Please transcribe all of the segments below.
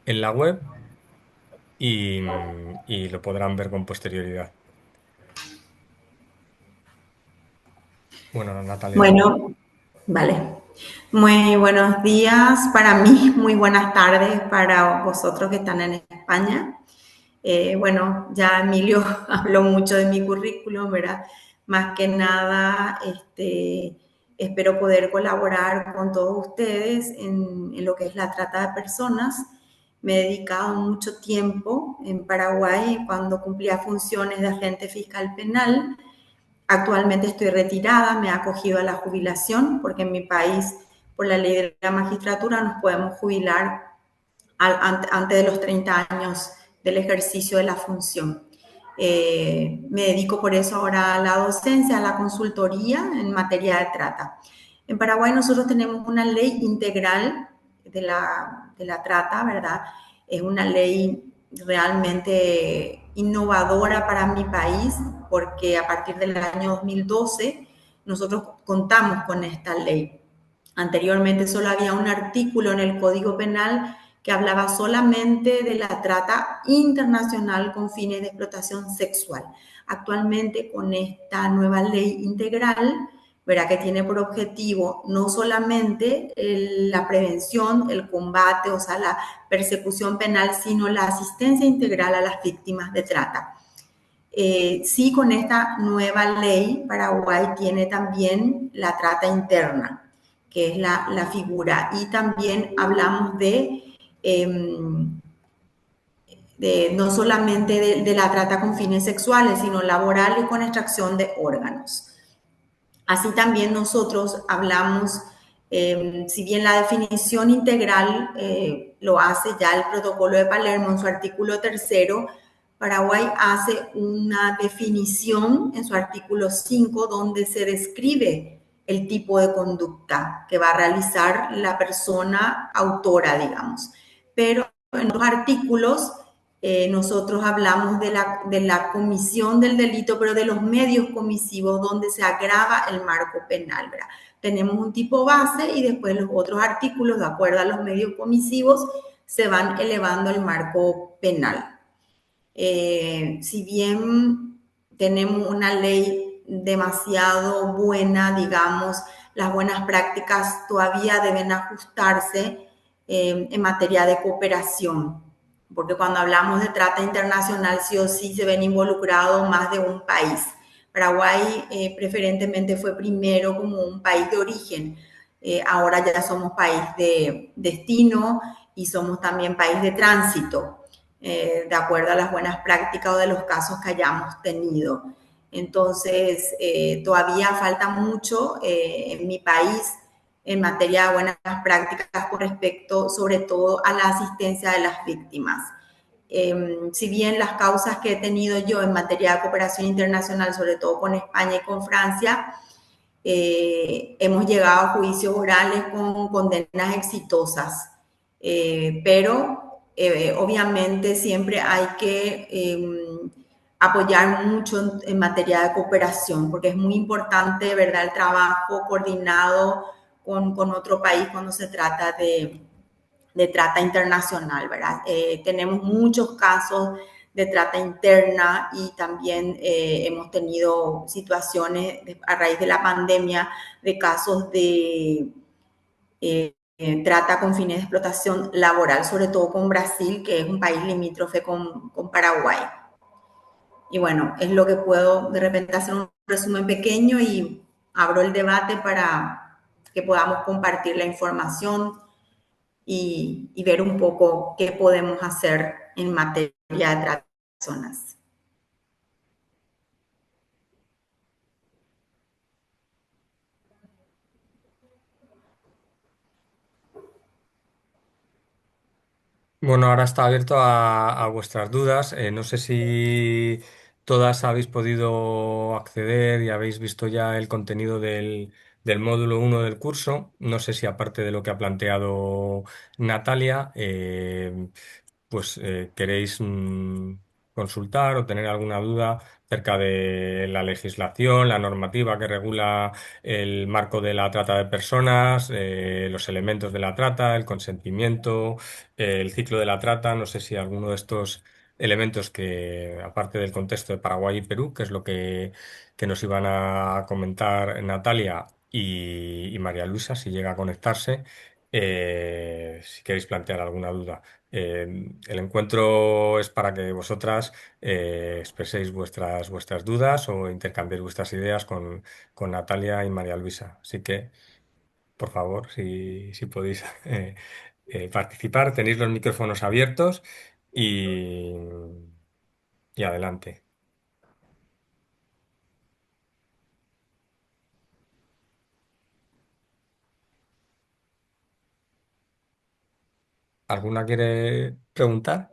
en la web y lo podrán ver con posterioridad. Bueno, Natalia. Bueno, vale. Muy buenos días para mí, muy buenas tardes para vosotros que están en España. Bueno, ya Emilio habló mucho de mi currículum, ¿verdad? Más que nada, espero poder colaborar con todos ustedes en lo que es la trata de personas. Me he dedicado mucho tiempo en Paraguay cuando cumplía funciones de agente fiscal penal. Actualmente estoy retirada, me he acogido a la jubilación porque en mi país, por la ley de la magistratura, nos podemos jubilar antes de los 30 años del ejercicio de la función. Me dedico por eso ahora a la docencia, a la consultoría en materia de trata. En Paraguay nosotros tenemos una ley integral de la trata, ¿verdad? Es una ley realmente innovadora para mi país porque a partir del año 2012 nosotros contamos con esta ley. Anteriormente solo había un artículo en el Código Penal que hablaba solamente de la trata internacional con fines de explotación sexual. Actualmente con esta nueva ley integral, verá que tiene por objetivo no solamente la prevención, el combate, o sea, la persecución penal, sino la asistencia integral a las víctimas de trata. Sí, con esta nueva ley, Paraguay tiene también la trata interna, que es la figura, y también hablamos de no solamente de la trata con fines sexuales, sino laboral y con extracción de órganos. Así también nosotros hablamos, si bien la definición integral lo hace ya el protocolo de Palermo en su artículo tercero, Paraguay hace una definición en su artículo 5 donde se describe el tipo de conducta que va a realizar la persona autora, digamos. Pero en los artículos nosotros hablamos de la comisión del delito, pero de los medios comisivos donde se agrava el marco penal, ¿verdad? Tenemos un tipo base y después los otros artículos, de acuerdo a los medios comisivos, se van elevando el marco penal. Si bien tenemos una ley demasiado buena, digamos, las buenas prácticas todavía deben ajustarse en materia de cooperación, porque cuando hablamos de trata internacional, sí o sí se ven involucrados más de un país. Paraguay preferentemente fue primero como un país de origen, ahora ya somos país de destino y somos también país de tránsito, de acuerdo a las buenas prácticas o de los casos que hayamos tenido. Entonces, todavía falta mucho en mi país en materia de buenas prácticas con respecto, sobre todo, a la asistencia de las víctimas. Si bien las causas que he tenido yo en materia de cooperación internacional, sobre todo con España y con Francia, hemos llegado a juicios orales con condenas exitosas, pero obviamente siempre hay que apoyar mucho en materia de cooperación, porque es muy importante, ¿verdad?, el trabajo coordinado con otro país cuando se trata de trata internacional, ¿verdad? Tenemos muchos casos de trata interna y también hemos tenido situaciones a raíz de la pandemia de casos de trata con fines de explotación laboral, sobre todo con Brasil, que es un país limítrofe con Paraguay. Y bueno, es lo que puedo de repente hacer un resumen pequeño y abro el debate para que podamos compartir la información y ver un poco qué podemos hacer en materia de trata de personas. Bueno, ahora está abierto a vuestras dudas. No sé si todas habéis podido acceder y habéis visto ya el contenido del módulo uno del curso. No sé si aparte de lo que ha planteado Natalia, pues queréis consultar o tener alguna duda acerca de la legislación, la normativa que regula el marco de la trata de personas, los elementos de la trata, el consentimiento, el ciclo de la trata. No sé si alguno de estos elementos que, aparte del contexto de Paraguay y Perú, que es lo que nos iban a comentar Natalia y María Luisa, si llega a conectarse, si queréis plantear alguna duda. El encuentro es para que vosotras expreséis vuestras dudas o intercambiéis vuestras ideas con Natalia y María Luisa. Así que, por favor, si podéis participar, tenéis los micrófonos abiertos y, y adelante. ¿Alguna quiere preguntar?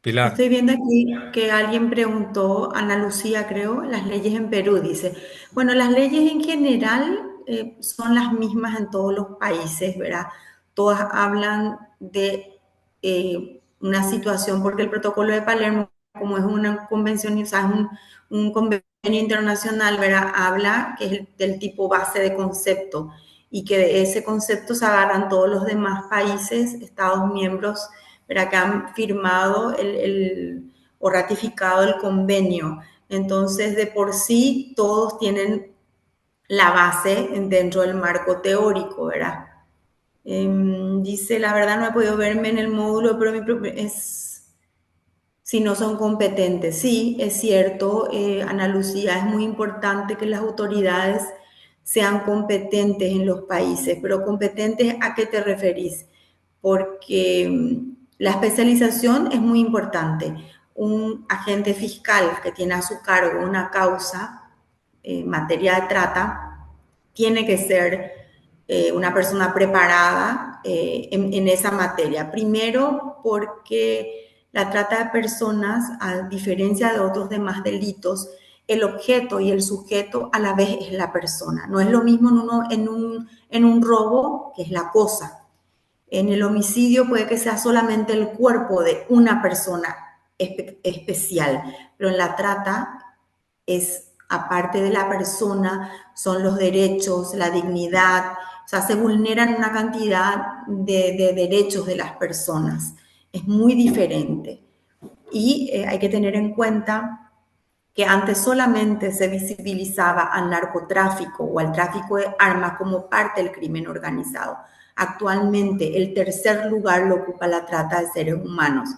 Pilar. Estoy viendo aquí que alguien preguntó, Ana Lucía creo, las leyes en Perú, dice. Bueno, las leyes en general son las mismas en todos los países, ¿verdad? Todas hablan de una situación, porque el protocolo de Palermo, como es una convención, o sea, es un convenio internacional, ¿verdad? Habla que es del tipo base de concepto y que de ese concepto se agarran todos los demás países, Estados miembros, ¿verdad? Que han firmado o ratificado el convenio. Entonces, de por sí, todos tienen la base dentro del marco teórico, ¿verdad? Dice, la verdad no he podido verme en el módulo, pero es si no son competentes. Sí, es cierto, Ana Lucía, es muy importante que las autoridades sean competentes en los países, pero competentes ¿a qué te referís? Porque la especialización es muy importante. Un agente fiscal que tiene a su cargo una causa en materia de trata tiene que ser una persona preparada en esa materia. Primero, porque la trata de personas, a diferencia de otros demás delitos, el objeto y el sujeto a la vez es la persona. No es lo mismo en un robo, que es la cosa. En el homicidio puede que sea solamente el cuerpo de una persona especial, pero en la trata es, aparte de la persona, son los derechos, la dignidad, o sea, se vulneran una cantidad de derechos de las personas. Es muy diferente. Y hay que tener en cuenta que antes solamente se visibilizaba al narcotráfico o al tráfico de armas como parte del crimen organizado. Actualmente el tercer lugar lo ocupa la trata de seres humanos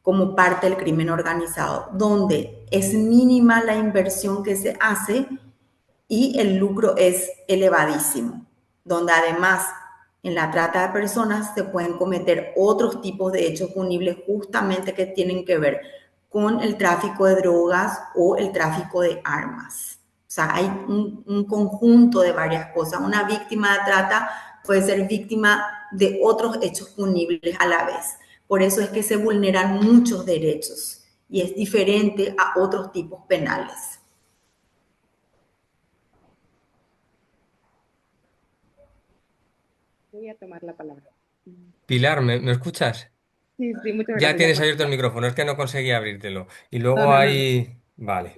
como parte del crimen organizado, donde es mínima la inversión que se hace y el lucro es elevadísimo, donde además en la trata de personas se pueden cometer otros tipos de hechos punibles justamente que tienen que ver con el tráfico de drogas o el tráfico de armas. O sea, hay un conjunto de varias cosas. Una víctima de trata puede ser víctima de otros hechos punibles a la vez. Por eso es que se vulneran muchos derechos y es diferente a otros tipos penales. Voy a tomar la palabra. Pilar, ¿me escuchas? Sí, sí, muchas Ya gracias. Ya tienes puedo abierto el hablar. micrófono, es que no conseguí abrírtelo. Y No, luego no, no, no, hay... Vale,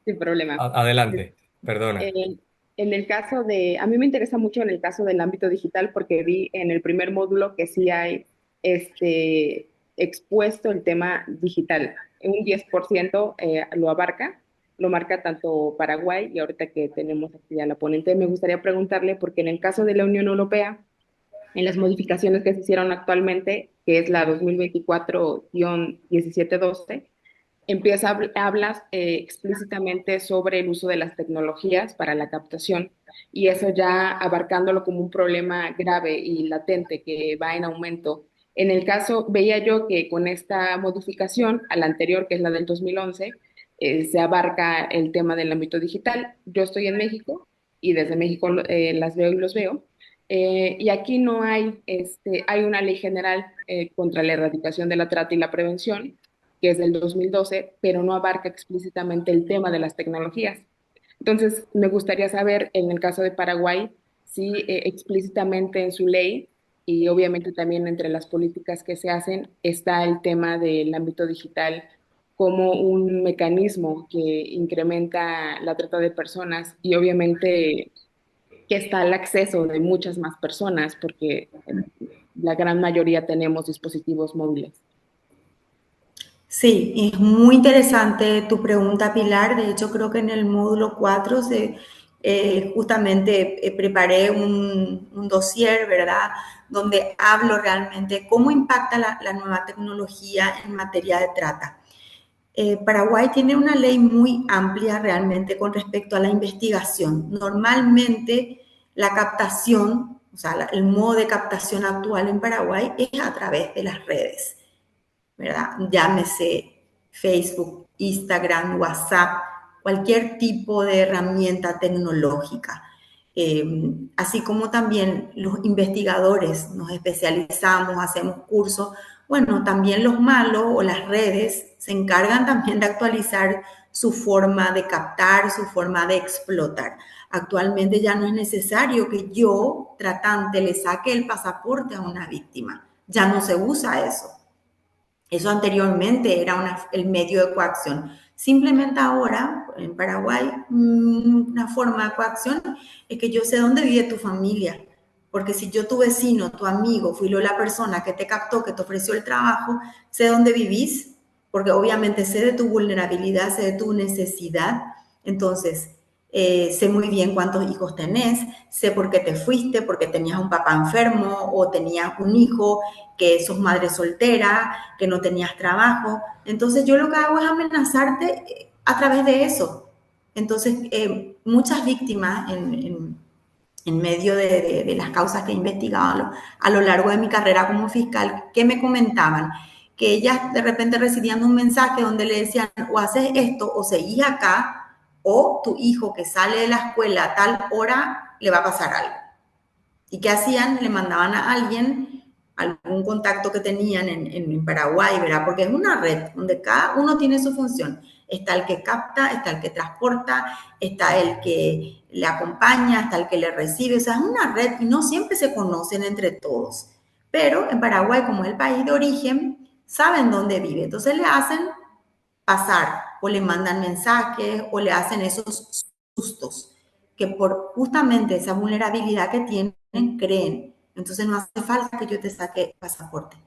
sin problema. adelante, perdona. En, en el caso de, a mí me interesa mucho en el caso del ámbito digital porque vi en el primer módulo que sí hay expuesto el tema digital. Un 10% lo abarca, lo marca tanto Paraguay y ahorita que tenemos aquí a la ponente, me gustaría preguntarle porque en el caso de la Unión Europea, en las modificaciones que se hicieron actualmente, que es la 2024-1712, hablas explícitamente sobre el uso de las tecnologías para la captación y eso ya abarcándolo como un problema grave y latente que va en aumento. En el caso, veía yo que con esta modificación a la anterior, que es la del 2011, se abarca el tema del ámbito digital. Yo estoy en México y desde México las veo y los veo. Y aquí no hay, hay una ley general contra la erradicación de la trata y la prevención, que es del 2012, pero no abarca explícitamente el tema de las tecnologías. Entonces, me gustaría saber, en el caso de Paraguay, si explícitamente en su ley y obviamente también entre las políticas que se hacen está el tema del ámbito digital como un mecanismo que incrementa la trata de personas y obviamente que está al acceso de muchas más personas porque la gran mayoría tenemos dispositivos móviles. Sí, es muy interesante tu pregunta, Pilar. De hecho, creo que en el módulo 4 justamente preparé un dossier, ¿verdad? Donde hablo realmente cómo impacta la nueva tecnología en materia de trata. Paraguay tiene una ley muy amplia realmente con respecto a la investigación. Normalmente la captación, o sea, el modo de captación actual en Paraguay es a través de las redes, ¿verdad? Llámese Facebook, Instagram, WhatsApp, cualquier tipo de herramienta tecnológica. Así como también los investigadores nos especializamos, hacemos cursos, bueno, también los malos o las redes se encargan también de actualizar su forma de captar, su forma de explotar. Actualmente ya no es necesario que yo, tratante, le saque el pasaporte a una víctima. Ya no se usa eso. Eso anteriormente era el medio de coacción. Simplemente ahora, en Paraguay, una forma de coacción es que yo sé dónde vive tu familia. Porque si yo, tu vecino, tu amigo, fui yo la persona que te captó, que te ofreció el trabajo, sé dónde vivís, porque obviamente sé de tu vulnerabilidad, sé de tu necesidad. Entonces, sé muy bien cuántos hijos tenés, sé por qué te fuiste, porque tenías un papá enfermo o tenías un hijo, que sos madre soltera, que no tenías trabajo. Entonces yo lo que hago es amenazarte a través de eso. Entonces, muchas víctimas en medio de las causas que he investigado a lo largo de mi carrera como fiscal, que me comentaban que ellas de repente recibían un mensaje donde le decían o haces esto o seguís acá o tu hijo que sale de la escuela a tal hora le va a pasar algo. ¿Y qué hacían? Le mandaban a alguien, algún contacto que tenían en Paraguay, ¿verdad? Porque es una red donde cada uno tiene su función. Está el que capta, está el que transporta, está el que le acompaña, está el que le recibe. O sea, es una red y no siempre se conocen entre todos. Pero en Paraguay, como es el país de origen, saben dónde vive. Entonces le hacen pasar o le mandan mensajes o le hacen esos sustos que por justamente esa vulnerabilidad que tienen creen. Entonces no hace falta que yo te saque pasaporte.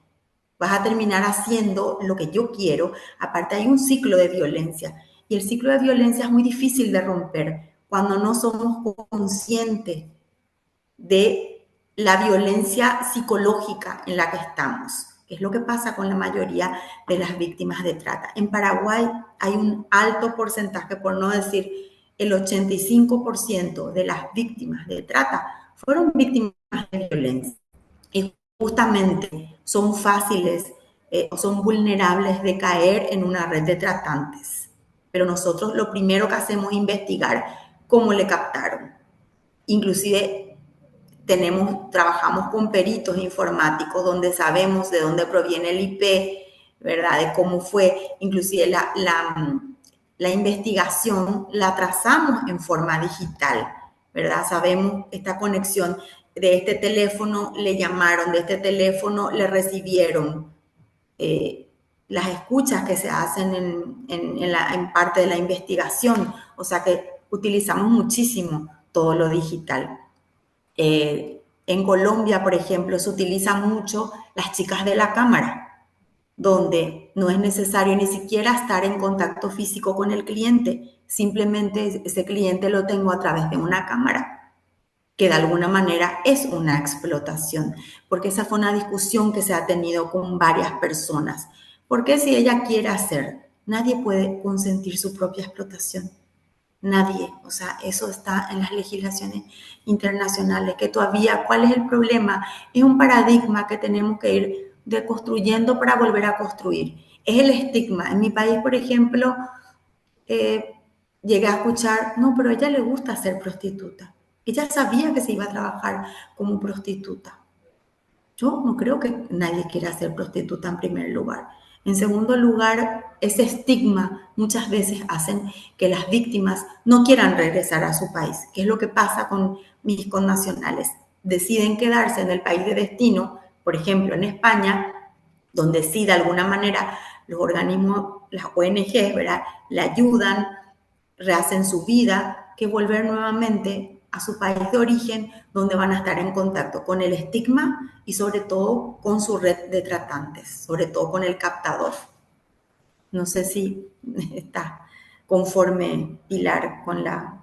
Vas a terminar haciendo lo que yo quiero. Aparte hay un ciclo de violencia y el ciclo de violencia es muy difícil de romper cuando no somos conscientes de la violencia psicológica en la que estamos, que es lo que pasa con la mayoría de las víctimas de trata. En Paraguay hay un alto porcentaje, por no decir el 85% de las víctimas de trata fueron víctimas de violencia. Y justamente son fáciles o son vulnerables de caer en una red de tratantes. Pero nosotros lo primero que hacemos es investigar cómo le captaron. Inclusive trabajamos con peritos informáticos donde sabemos de dónde proviene el IP, ¿verdad? De cómo fue, inclusive la investigación la trazamos en forma digital, ¿verdad? Sabemos esta conexión de este teléfono, le llamaron, de este teléfono le recibieron. Las escuchas que se hacen en parte de la investigación, o sea que utilizamos muchísimo todo lo digital. En Colombia, por ejemplo, se utilizan mucho las chicas de la cámara, donde no es necesario ni siquiera estar en contacto físico con el cliente, simplemente ese cliente lo tengo a través de una cámara, que de alguna manera es una explotación, porque esa fue una discusión que se ha tenido con varias personas. Porque si ella quiere hacer, nadie puede consentir su propia explotación. Nadie, o sea, eso está en las legislaciones internacionales, que todavía, ¿cuál es el problema? Es un paradigma que tenemos que ir deconstruyendo para volver a construir. Es el estigma. En mi país, por ejemplo, eh, llegué a escuchar, no, pero a ella le gusta ser prostituta. Ella sabía que se iba a trabajar como prostituta. Yo no creo que nadie quiera ser prostituta en primer lugar. En segundo lugar, ese estigma muchas veces hacen que las víctimas no quieran regresar a su país, que es lo que pasa con mis connacionales. deciden quedarse en el país de destino, por ejemplo en España, donde sí de alguna manera los organismos, las ONG, ¿verdad?, le ayudan, rehacen su vida, que volver nuevamente a su país de origen, donde van a estar en contacto con el estigma y sobre todo con su red de tratantes, sobre todo con el captador. No sé si está conforme, Pilar, con la...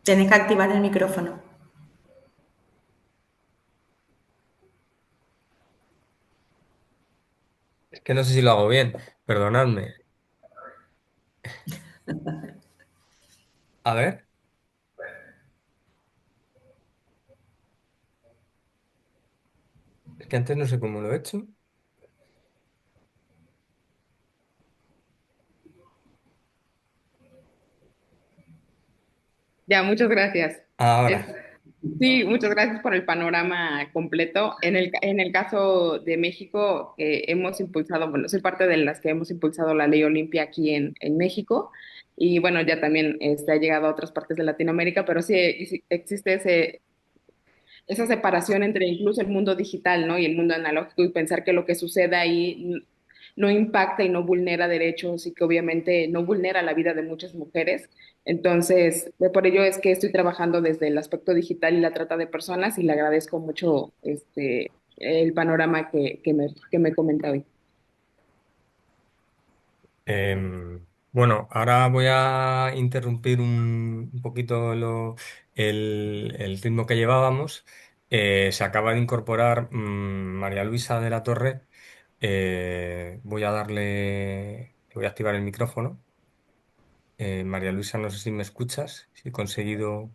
Tienes que activar el micrófono. Es que no sé si lo hago bien, perdonadme. A ver, es que antes no sé cómo lo he hecho. Ya, muchas gracias. Ahora. Es- sí, muchas gracias por el panorama completo. En el caso de México, hemos impulsado, bueno, soy parte de las que hemos impulsado la ley Olimpia aquí en México. Y bueno, ya también ha llegado a otras partes de Latinoamérica, pero sí, sí existe esa separación entre incluso el mundo digital, ¿no? Y el mundo analógico y pensar que lo que sucede ahí no impacta y no vulnera derechos y que obviamente no vulnera la vida de muchas mujeres. Entonces, por ello es que estoy trabajando desde el aspecto digital y la trata de personas y le agradezco mucho el panorama que me comenta hoy. Bueno, ahora voy a interrumpir un poquito el ritmo que llevábamos. Se acaba de incorporar María Luisa de la Torre. Voy a activar el micrófono. María Luisa, no sé si me escuchas, si he conseguido.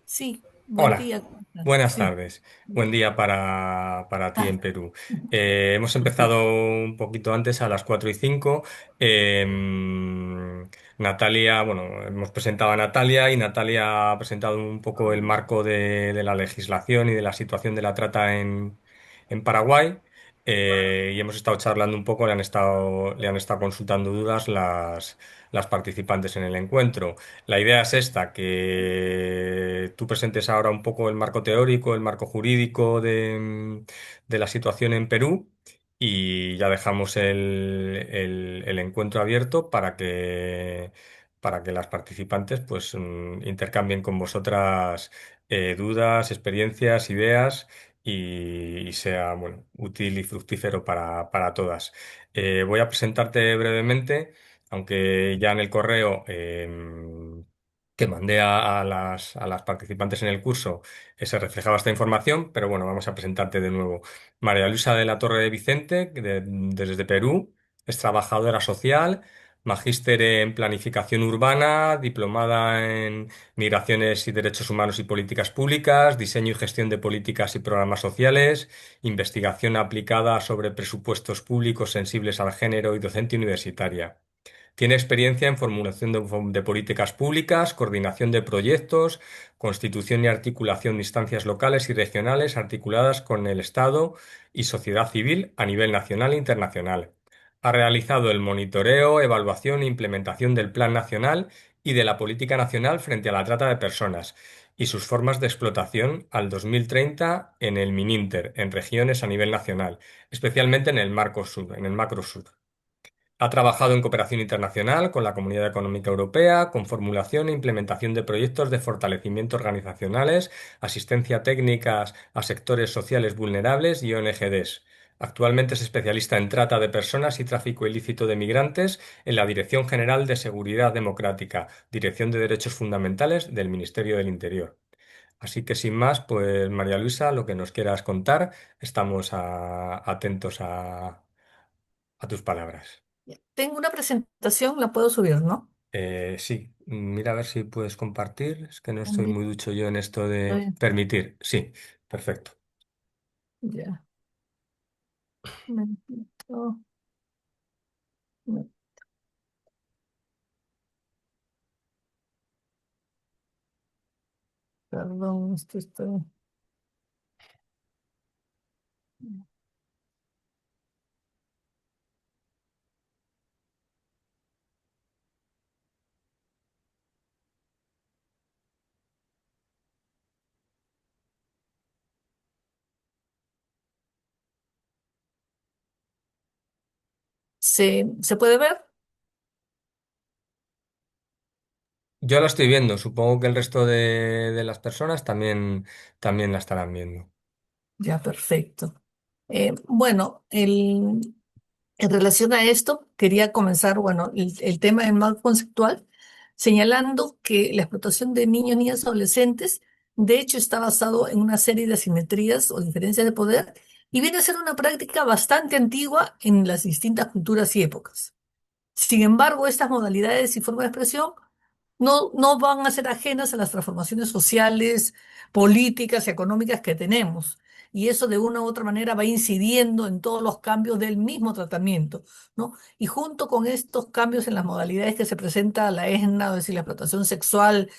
Sí, buen Hola, día. ¿Cómo estás? buenas Sí. tardes. Buen día para ti Ah, en Perú. Hemos empezado un poquito antes, a las 4:05. Natalia, bueno, hemos presentado a Natalia y Natalia ha presentado un poco el marco de la legislación y de la situación de la trata en Paraguay. Y hemos estado charlando un poco, le han estado consultando dudas las participantes en el encuentro. La idea es esta, que tú presentes ahora un poco el marco teórico, el marco jurídico de la situación en Perú y ya dejamos el encuentro abierto para que las participantes pues intercambien con vosotras dudas, experiencias, ideas y sea bueno, útil y fructífero para todas. Voy a presentarte brevemente aunque ya en el correo que mandé a las participantes en el curso se reflejaba esta información, pero bueno, vamos a presentarte de nuevo. María Luisa de la Torre de Vicente, desde Perú, es trabajadora social, magíster en planificación urbana, diplomada en migraciones y derechos humanos y políticas públicas, diseño y gestión de políticas y programas sociales, investigación aplicada sobre presupuestos públicos sensibles al género y docente universitaria. Tiene experiencia en formulación de políticas públicas, coordinación de proyectos, constitución y articulación de instancias locales y regionales articuladas con el Estado y sociedad civil a nivel nacional e internacional. Ha realizado el monitoreo, evaluación e implementación del Plan Nacional y de la Política Nacional frente a la trata de personas y sus formas de explotación al 2030 en el MININTER, en regiones a nivel nacional, especialmente en el Marco Sur, en el Macro Sur. Ha trabajado en cooperación internacional con la Comunidad Económica Europea, con formulación e implementación de proyectos de fortalecimiento organizacionales, asistencia técnicas a sectores sociales vulnerables y ONGDs. Actualmente es especialista en trata de personas y tráfico ilícito de migrantes en la Dirección General de Seguridad Democrática, Dirección de Derechos Fundamentales del Ministerio del Interior. Así que sin más, pues María Luisa, lo que nos quieras contar, estamos atentos a tus palabras. tengo una presentación, la puedo subir, ¿no? Sí, mira a ver si puedes compartir. Es que no estoy También muy ducho yo en esto de estoy- permitir. Sí, perfecto. Ya. Un momentito. No, perdón, esto está. se puede ver? Yo la estoy viendo, supongo que el resto de las personas también la estarán viendo. Ya, perfecto. Bueno, en relación a esto, quería comenzar, bueno, el tema del marco conceptual, señalando que la explotación de niños, niñas, adolescentes, de hecho, está basado en una serie de asimetrías o diferencias de poder y viene a ser una práctica bastante antigua en las distintas culturas y épocas. Sin embargo, estas modalidades y formas de expresión no van a ser ajenas a las transformaciones sociales, políticas y económicas que tenemos. Y eso de una u otra manera va incidiendo en todos los cambios del mismo tratamiento, ¿no? Y junto con estos cambios en las modalidades que se presenta la ESNA, es decir, la explotación sexual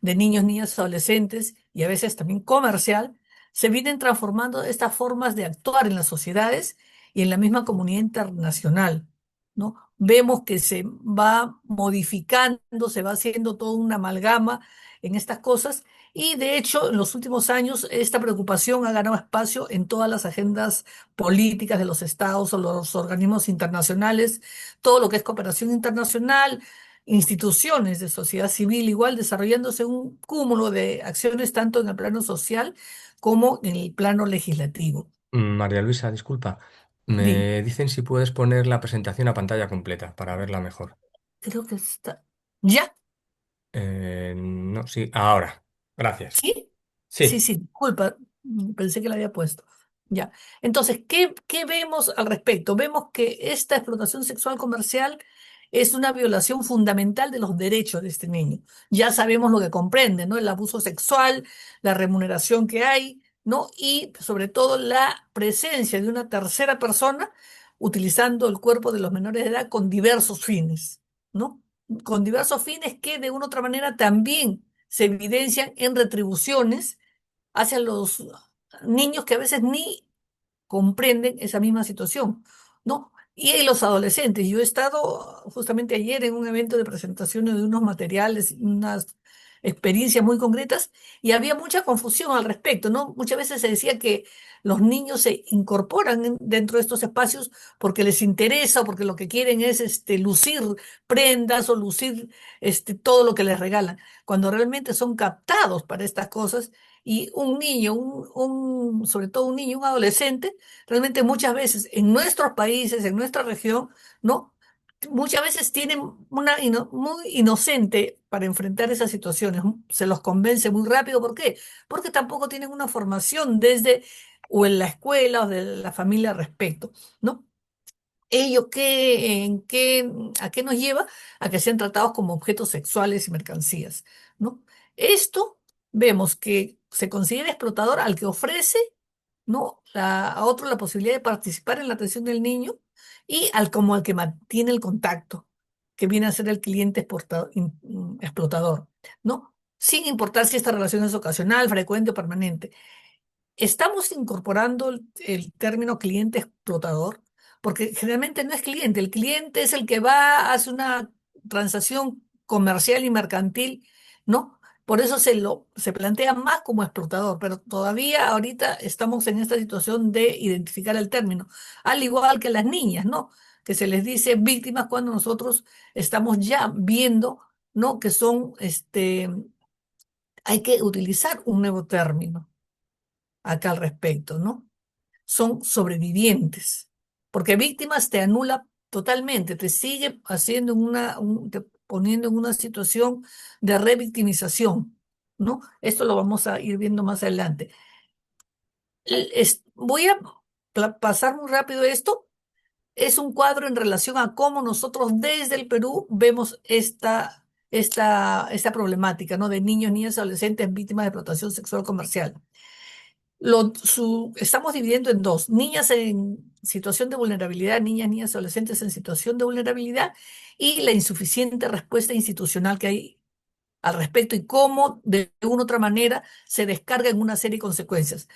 de niños, niñas, adolescentes y a veces también comercial, se vienen transformando estas formas de actuar en las sociedades y en la misma comunidad internacional, ¿no? Vemos que se va modificando, se va haciendo toda una amalgama en estas cosas y de hecho en los últimos años esta preocupación ha ganado espacio en todas las agendas políticas de los estados o los organismos internacionales, todo lo que es cooperación internacional, instituciones de sociedad civil igual desarrollándose un cúmulo de acciones tanto en el plano social como en el plano legislativo. María Luisa, disculpa. Di, Me dicen si puedes poner la presentación a pantalla completa para verla mejor. creo que está. ¿Ya? No, sí, ahora. Gracias. ¿Sí? Sí, Sí. sí, disculpa, pensé que la había puesto. Ya. Entonces, ¿qué vemos al respecto? Vemos que esta explotación sexual comercial es una violación fundamental de los derechos de este niño. Ya sabemos lo que comprende, ¿no? El abuso sexual, la remuneración que hay, ¿no? Y sobre todo la presencia de una tercera persona utilizando el cuerpo de los menores de edad con diversos fines, ¿no? Con diversos fines que de una u otra manera también se evidencian en retribuciones hacia los niños que a veces ni comprenden esa misma situación, ¿no? Y en los adolescentes. Yo he estado justamente ayer en un evento de presentaciones de unos materiales, unas experiencias muy concretas, y había mucha confusión al respecto, ¿no? Muchas veces se decía que los niños se incorporan dentro de estos espacios porque les interesa o porque lo que quieren es lucir prendas o lucir todo lo que les regalan, cuando realmente son captados para estas cosas y un niño, sobre todo un niño, un adolescente, realmente muchas veces en nuestros países, en nuestra región, ¿no? Muchas veces tienen una muy inocente para enfrentar esas situaciones. Se los convence muy rápido. ¿Por qué? Porque tampoco tienen una formación desde o en la escuela o de la familia al respecto, ¿no? Ello ¿a qué nos lleva? A que sean tratados como objetos sexuales y mercancías, ¿no? Esto vemos que se considera explotador al que ofrece, ¿no? A otro la posibilidad de participar en la atención del niño y como al que mantiene el contacto, que viene a ser el cliente explotador, ¿no? Sin importar si esta relación es ocasional, frecuente o permanente. Estamos incorporando el término cliente explotador, porque generalmente no es cliente, el cliente es el que va, hace una transacción comercial y mercantil, ¿no? Por eso se plantea más como explotador, pero todavía ahorita estamos en esta situación de identificar el término, al igual que las niñas, ¿no? Que se les dice víctimas cuando nosotros estamos ya viendo, ¿no? Que son, hay que utilizar un nuevo término acá al respecto, ¿no? Son sobrevivientes, porque víctimas te anula totalmente, te sigue haciendo te poniendo en una situación de revictimización, ¿no? Esto lo vamos a ir viendo más adelante. Voy a pasar muy rápido esto. Es un cuadro en relación a cómo nosotros desde el Perú vemos esta problemática, ¿no? De niños, niñas, adolescentes víctimas de explotación sexual comercial. Estamos dividiendo en dos, niñas en situación de vulnerabilidad, niñas, niñas, adolescentes en situación de vulnerabilidad y la insuficiente respuesta institucional que hay al respecto y cómo de una u otra manera se descarga en una serie de consecuencias.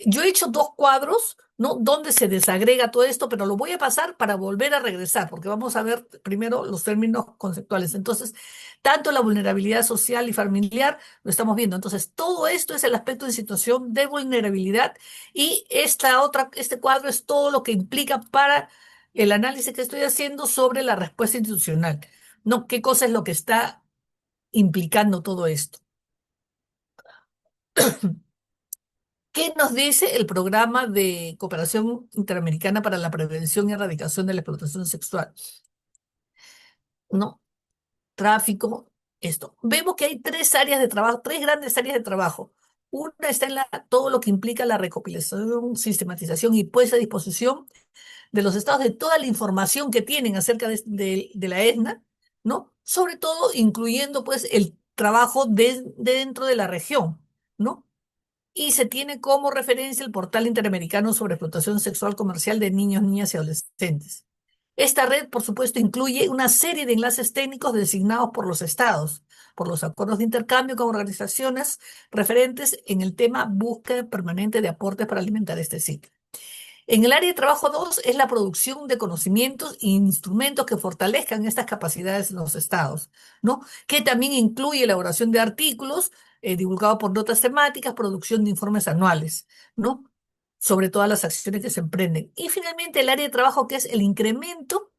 Yo he hecho dos cuadros, ¿no? Donde se desagrega todo esto, pero lo voy a pasar para volver a regresar, porque vamos a ver primero los términos conceptuales. Entonces, tanto la vulnerabilidad social y familiar lo estamos viendo. Entonces, todo esto es el aspecto de situación de vulnerabilidad y este cuadro es todo lo que implica para el análisis que estoy haciendo sobre la respuesta institucional, ¿no? ¿Qué cosa es lo que está implicando todo esto? ¿Qué nos dice el programa de cooperación interamericana para la prevención y erradicación de la explotación sexual? ¿No? Tráfico, esto. Vemos que hay tres áreas de trabajo, tres grandes áreas de trabajo. Una está en todo lo que implica la recopilación, sistematización y puesta a disposición de los estados de toda la información que tienen acerca de la ESNA, ¿no? Sobre todo incluyendo pues el trabajo de dentro de la región, ¿no? Y se tiene como referencia el Portal Interamericano sobre Explotación Sexual Comercial de Niños, Niñas y Adolescentes. Esta red, por supuesto, incluye una serie de enlaces técnicos designados por los estados, por los acuerdos de intercambio con organizaciones referentes en el tema búsqueda permanente de aportes para alimentar este ciclo. En el área de trabajo 2 es la producción de conocimientos e instrumentos que fortalezcan estas capacidades en los estados, ¿no? Que también incluye elaboración de artículos divulgados por notas temáticas, producción de informes anuales, ¿no? Sobre todas las acciones que se emprenden. Y finalmente el área de trabajo que es el incremento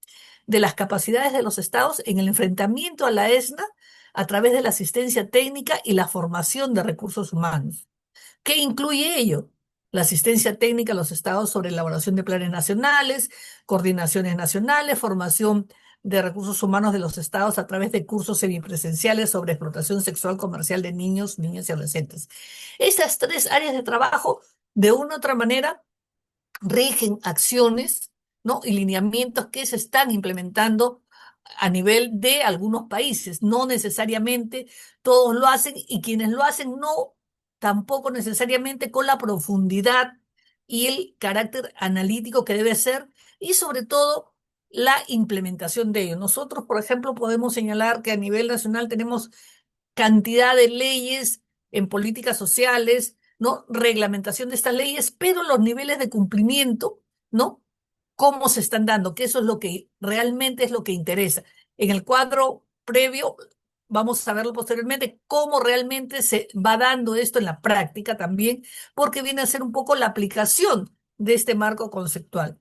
de las capacidades de los estados en el enfrentamiento a la ESNA a través de la asistencia técnica y la formación de recursos humanos. ¿Qué incluye ello? La asistencia técnica a los estados sobre elaboración de planes nacionales, coordinaciones nacionales, formación de recursos humanos de los estados a través de cursos semipresenciales sobre explotación sexual comercial de niños, niñas y adolescentes. Estas tres áreas de trabajo, de una u otra manera, rigen acciones, ¿no? Y lineamientos que se están implementando a nivel de algunos países. No necesariamente todos lo hacen y quienes lo hacen no tampoco necesariamente con la profundidad y el carácter analítico que debe ser y sobre todo la implementación de ello. Nosotros, por ejemplo, podemos señalar que a nivel nacional tenemos cantidad de leyes en políticas sociales, ¿no? Reglamentación de estas leyes, pero los niveles de cumplimiento, ¿no? ¿Cómo se están dando? Que eso es lo que realmente es lo que interesa. En el cuadro previo, vamos a verlo posteriormente, cómo realmente se va dando esto en la práctica también, porque viene a ser un poco la aplicación de este marco conceptual.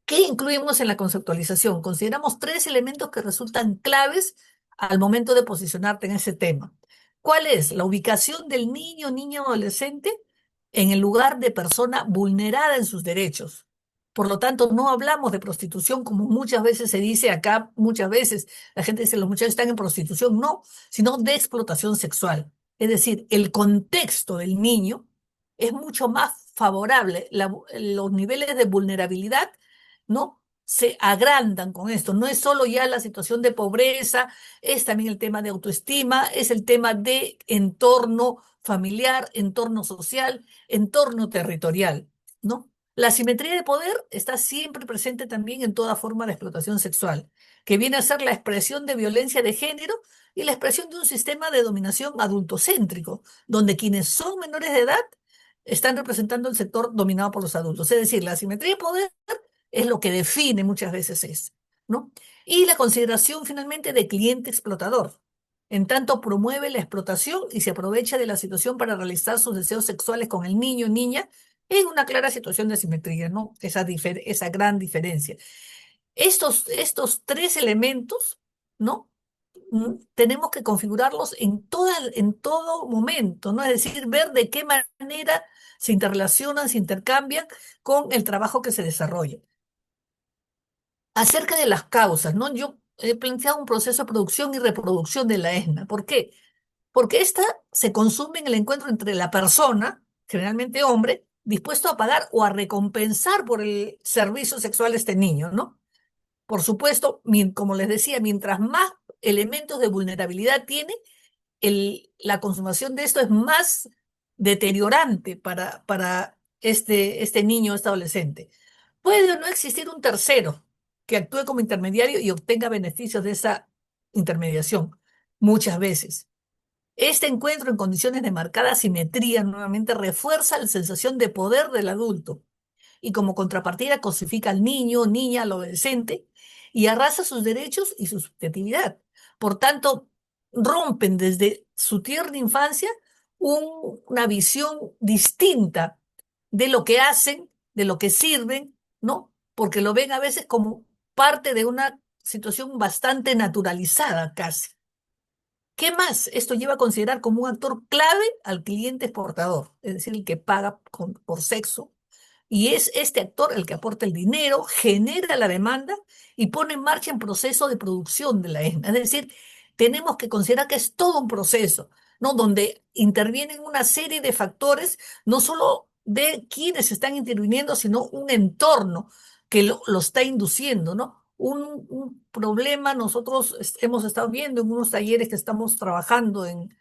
¿Qué incluimos en la conceptualización? Consideramos tres elementos que resultan claves al momento de posicionarte en ese tema. ¿Cuál es? La ubicación del niño, niña o adolescente en el lugar de persona vulnerada en sus derechos. Por lo tanto, no hablamos de prostitución como muchas veces se dice acá, muchas veces la gente dice los muchachos están en prostitución, no, sino de explotación sexual. Es decir, el contexto del niño es mucho más favorable, los niveles de vulnerabilidad, ¿no? Se agrandan con esto. No es solo ya la situación de pobreza, es también el tema de autoestima, es el tema de entorno familiar, entorno social, entorno territorial, ¿no? La asimetría de poder está siempre presente también en toda forma de explotación sexual, que viene a ser la expresión de violencia de género y la expresión de un sistema de dominación adultocéntrico, donde quienes son menores de edad están representando el sector dominado por los adultos. Es decir, la asimetría de poder es lo que define muchas veces eso, ¿no? Y la consideración finalmente de cliente explotador. En tanto promueve la explotación y se aprovecha de la situación para realizar sus deseos sexuales con el niño o niña en una clara situación de asimetría, ¿no? Esa gran diferencia. Estos tres elementos, ¿no? Tenemos que configurarlos en todo momento, ¿no? Es decir, ver de qué manera se interrelacionan, se intercambian con el trabajo que se desarrolla. Acerca de las causas, ¿no? Yo he planteado un proceso de producción y reproducción de la ESNA. ¿Por qué? Porque esta se consume en el encuentro entre la persona, generalmente hombre, dispuesto a pagar o a recompensar por el servicio sexual de este niño, ¿no? Por supuesto, como les decía, mientras más elementos de vulnerabilidad tiene, la consumación de esto es más deteriorante para este niño, este adolescente. Puede o no existir un tercero que actúe como intermediario y obtenga beneficios de esa intermediación, muchas veces. Este encuentro en condiciones de marcada simetría nuevamente refuerza la sensación de poder del adulto y como contrapartida cosifica al niño, niña, al adolescente y arrasa sus derechos y su subjetividad. Por tanto, rompen desde su tierna infancia una visión distinta de lo que hacen, de lo que sirven, ¿no? porque lo ven a veces como parte de una situación bastante naturalizada casi. ¿Qué más? Esto lleva a considerar como un actor clave al cliente exportador, es decir, el que paga por sexo, y es este actor el que aporta el dinero, genera la demanda y pone en marcha el proceso de producción de la ESNA. Es decir, tenemos que considerar que es todo un proceso, ¿no? Donde intervienen una serie de factores, no solo de quienes están interviniendo, sino un entorno que lo está induciendo, ¿no? Un problema, nosotros hemos estado viendo en unos talleres que estamos trabajando en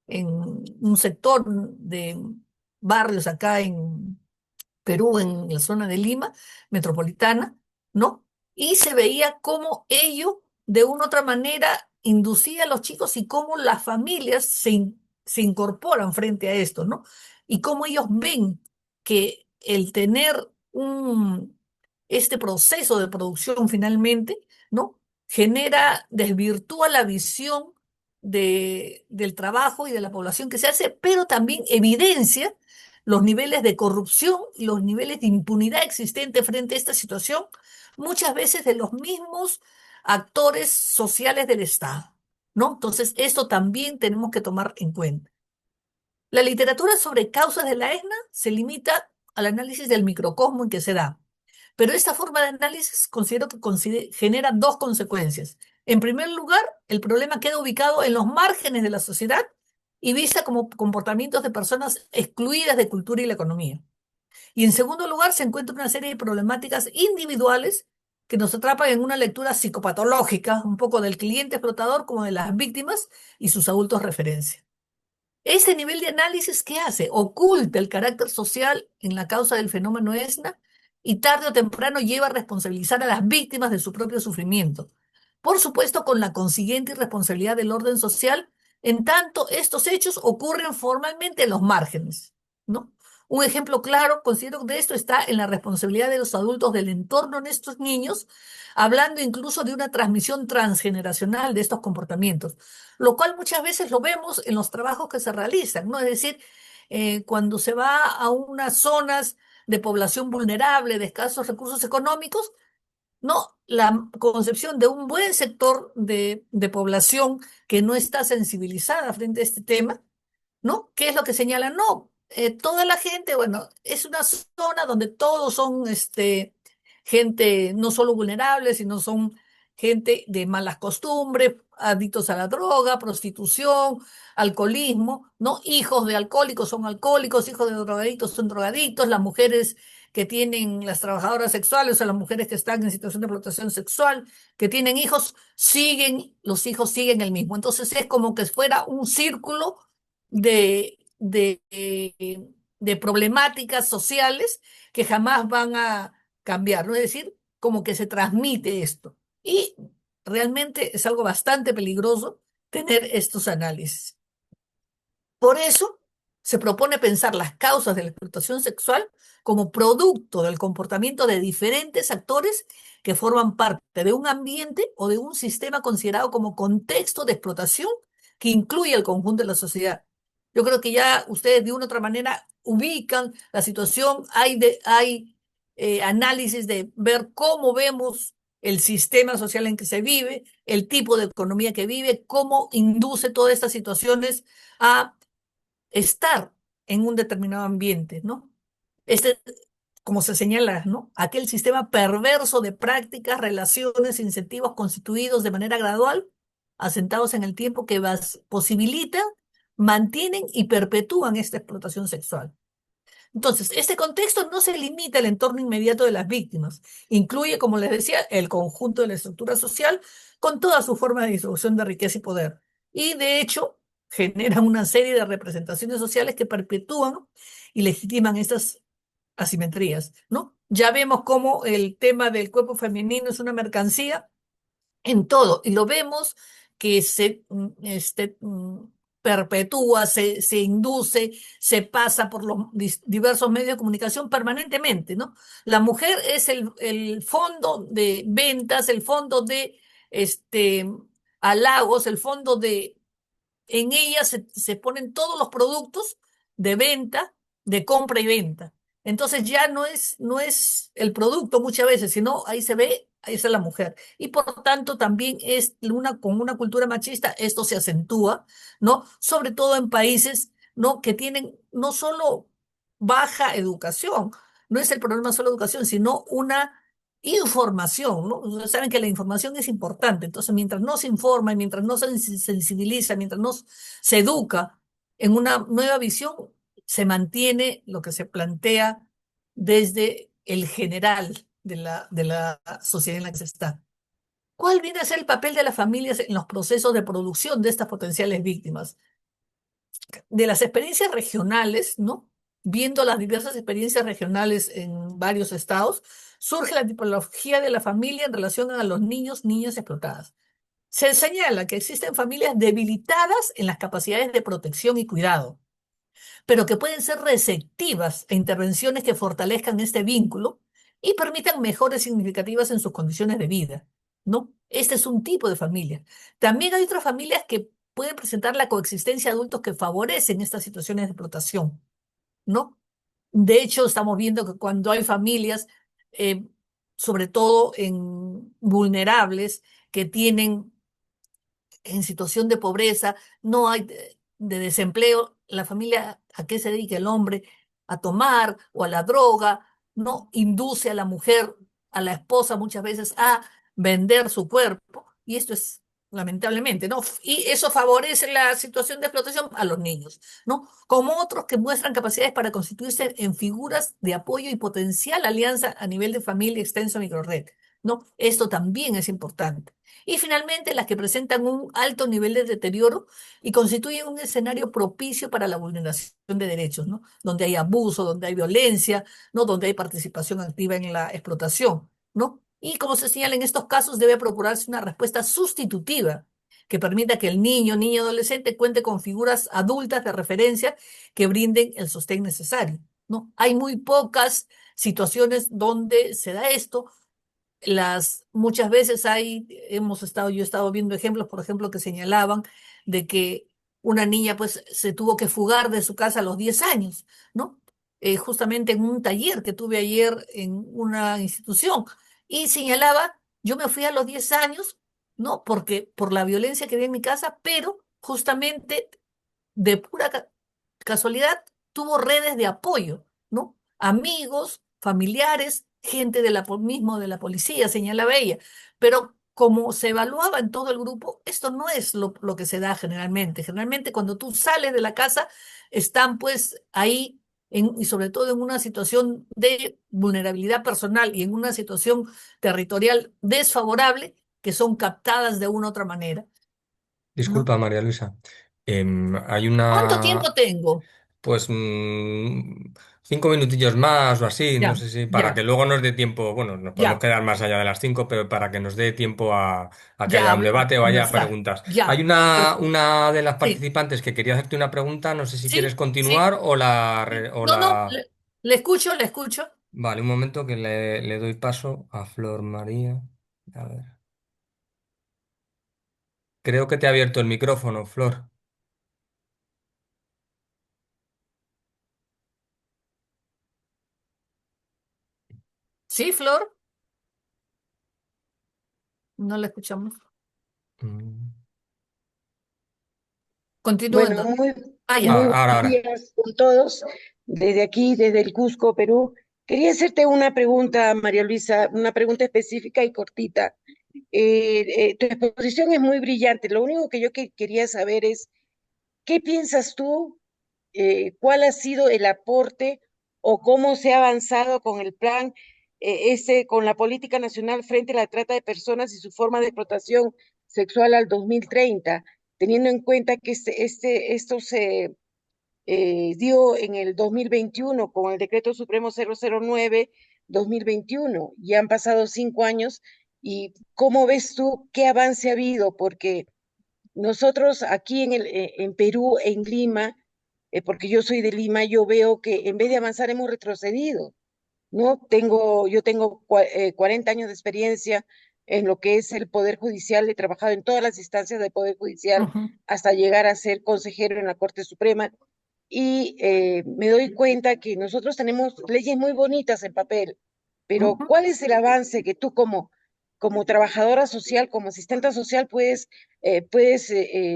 un sector de barrios acá en Perú, en la zona de Lima, metropolitana, ¿no? Y se veía cómo ello, de una u otra manera, inducía a los chicos y cómo las familias se incorporan frente a esto, ¿no? Y cómo ellos ven que el tener este proceso de producción finalmente, ¿no? Desvirtúa la visión del trabajo y de la población que se hace, pero también evidencia los niveles de corrupción y los niveles de impunidad existentes frente a esta situación, muchas veces de los mismos actores sociales del Estado, ¿no? Entonces, esto también tenemos que tomar en cuenta. La literatura sobre causas de la ESNA se limita al análisis del microcosmo en que se da, pero esta forma de análisis considero que genera dos consecuencias. En primer lugar, el problema queda ubicado en los márgenes de la sociedad y vista como comportamientos de personas excluidas de cultura y la economía. Y en segundo lugar, se encuentra una serie de problemáticas individuales que nos atrapan en una lectura psicopatológica, un poco del cliente explotador como de las víctimas y sus adultos referencia. Ese nivel de análisis, ¿qué hace? Oculta el carácter social en la causa del fenómeno ESNA y tarde o temprano lleva a responsabilizar a las víctimas de su propio sufrimiento. Por supuesto, con la consiguiente irresponsabilidad del orden social, en tanto estos hechos ocurren formalmente en los márgenes, ¿no? Un ejemplo claro, considero, de esto está en la responsabilidad de los adultos del entorno en estos niños, hablando incluso de una transmisión transgeneracional de estos comportamientos, lo cual muchas veces lo vemos en los trabajos que se realizan, ¿no? Es decir, cuando se va a unas zonas de población vulnerable, de escasos recursos económicos, ¿no? La concepción de un buen sector de población que no está sensibilizada frente a este tema, ¿no? ¿Qué es lo que señalan? No, toda la gente, bueno, es una zona donde todos son gente no solo vulnerable, sino son gente de malas costumbres, adictos a la droga, prostitución, alcoholismo, ¿no? Hijos de alcohólicos son alcohólicos, hijos de drogadictos son drogadictos, las mujeres que tienen, las trabajadoras sexuales o las mujeres que están en situación de explotación sexual, que tienen hijos, los hijos siguen el mismo. Entonces es como que fuera un círculo de problemáticas sociales que jamás van a cambiar, ¿no? Es decir, como que se transmite esto. Y realmente es algo bastante peligroso tener estos análisis. Por eso se propone pensar las causas de la explotación sexual como producto del comportamiento de diferentes actores que forman parte de un ambiente o de un sistema considerado como contexto de explotación que incluye al conjunto de la sociedad. Yo creo que ya ustedes de una u otra manera ubican la situación, hay análisis de ver cómo vemos el sistema social en que se vive, el tipo de economía que vive, cómo induce todas estas situaciones a estar en un determinado ambiente, ¿no? Este, como se señala, ¿no? Aquel sistema perverso de prácticas, relaciones, incentivos constituidos de manera gradual, asentados en el tiempo que posibilitan, mantienen y perpetúan esta explotación sexual. Entonces, este contexto no se limita al entorno inmediato de las víctimas, incluye, como les decía, el conjunto de la estructura social con todas sus formas de distribución de riqueza y poder. Y de hecho, generan una serie de representaciones sociales que perpetúan y legitiman estas asimetrías, ¿no? Ya vemos cómo el tema del cuerpo femenino es una mercancía en todo, y lo vemos que perpetúa, se induce, se pasa por los diversos medios de comunicación permanentemente, ¿no? La mujer es el fondo de ventas, el fondo de este, halagos, el fondo de... En ella se ponen todos los productos de venta, de compra y venta. Entonces ya no es el producto muchas veces, sino ahí se ve, ahí está la mujer. Y por tanto también con una cultura machista, esto se acentúa, ¿no? Sobre todo en países, ¿no? Que tienen no solo baja educación, no es el problema solo educación, sino una información, ¿no? Ustedes saben que la información es importante, entonces mientras no se informa, y mientras no se sensibiliza, mientras no se educa en una nueva visión, se mantiene lo que se plantea desde el general de la sociedad en la que se está. ¿Cuál viene a ser el papel de las familias en los procesos de producción de estas potenciales víctimas? De las experiencias regionales, ¿no? Viendo las diversas experiencias regionales en varios estados, surge la tipología de la familia en relación a los niños, niñas explotadas. Se señala que existen familias debilitadas en las capacidades de protección y cuidado, pero que pueden ser receptivas a intervenciones que fortalezcan este vínculo y permitan mejoras significativas en sus condiciones de vida, ¿no? Este es un tipo de familia. También hay otras familias que pueden presentar la coexistencia de adultos que favorecen estas situaciones de explotación, ¿no? De hecho, estamos viendo que cuando hay familias, eh, sobre todo en vulnerables, que tienen en situación de pobreza, no hay de desempleo, la familia, ¿a qué se dedica el hombre? A tomar o a la droga, no induce a la mujer, a la esposa muchas veces a vender su cuerpo, y esto es lamentablemente, ¿no? Y eso favorece la situación de explotación a los niños, ¿no? Como otros que muestran capacidades para constituirse en figuras de apoyo y potencial alianza a nivel de familia extenso microred, ¿no? Esto también es importante. Y finalmente, las que presentan un alto nivel de deterioro y constituyen un escenario propicio para la vulneración de derechos, ¿no? Donde hay abuso, donde hay violencia, ¿no? Donde hay participación activa en la explotación, ¿no? Y como se señala en estos casos, debe procurarse una respuesta sustitutiva que permita que el niño, niña, adolescente cuente con figuras adultas de referencia que brinden el sostén necesario, ¿no? Hay muy pocas situaciones donde se da esto. Muchas veces yo he estado viendo ejemplos, por ejemplo, que señalaban de que una niña pues se tuvo que fugar de su casa a los 10 años, ¿no? Justamente en un taller que tuve ayer en una institución, y señalaba, yo me fui a los 10 años, ¿no? Porque por la violencia que había en mi casa, pero justamente de pura casualidad, tuvo redes de apoyo, ¿no? Amigos, familiares, gente mismo de la policía, señalaba ella. Pero como se evaluaba en todo el grupo, esto no es lo que se da generalmente. Generalmente cuando tú sales de la casa, están pues ahí, y sobre todo en una situación de vulnerabilidad personal y en una situación territorial desfavorable, que son captadas de una u otra manera, ¿no? Disculpa, María Luisa. Hay ¿Cuánto tiempo una, tengo? pues, 5 minutillos más o así, no Ya, sé si, para que ya, luego nos dé tiempo, bueno, nos podemos ya. quedar más allá de las 5, pero para que nos dé tiempo a que Ya haya un hablar, debate o haya conversar. preguntas. Hay Ya, perfecto. una de las Sí, participantes que quería hacerte una pregunta, no sé si quieres sí, sí, continuar o la... sí. o No, no, la... le escucho, le escucho. Vale, un momento que le doy paso a Flor María. A ver. Creo que te ha abierto el micrófono, Flor. Sí, Flor, no le escuchamos. Mm. Bueno, Continúen. Ah, ya. muy Ahora, buenos ahora. días con todos. Desde aquí, desde el Cusco, Perú. Quería hacerte una pregunta, María Luisa, una pregunta específica y cortita. Tu exposición es muy brillante. Lo único que yo quería saber es, ¿qué piensas tú? ¿Cuál ha sido el aporte o cómo se ha avanzado con el plan, con la política nacional frente a la trata de personas y su forma de explotación sexual al 2030, teniendo en cuenta que esto se dio en el 2021 con el Decreto Supremo 009/2021? Ya han pasado 5 años y ¿cómo ves tú qué avance ha habido? Porque nosotros aquí en Perú, en Lima, porque yo soy de Lima, yo veo que en vez de avanzar hemos retrocedido, ¿no? Yo tengo 40 años de experiencia en lo que es el Poder Judicial, he trabajado en todas las instancias del Poder Judicial Ujú. hasta llegar a ser consejero en la Corte Suprema y me doy cuenta que nosotros tenemos leyes muy bonitas en papel, pero Ujú. ¿cuál es el avance que tú como trabajadora social, como asistente social, puedes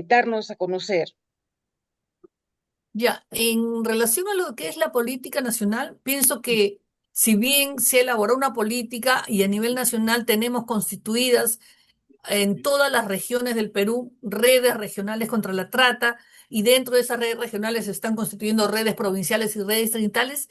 darnos a conocer? Ya, en relación a lo que es la política nacional, pienso que si bien se elaboró una política y a nivel nacional tenemos constituidas en todas las regiones del Perú redes regionales contra la trata y dentro de esas redes regionales se están constituyendo redes provinciales y redes distritales,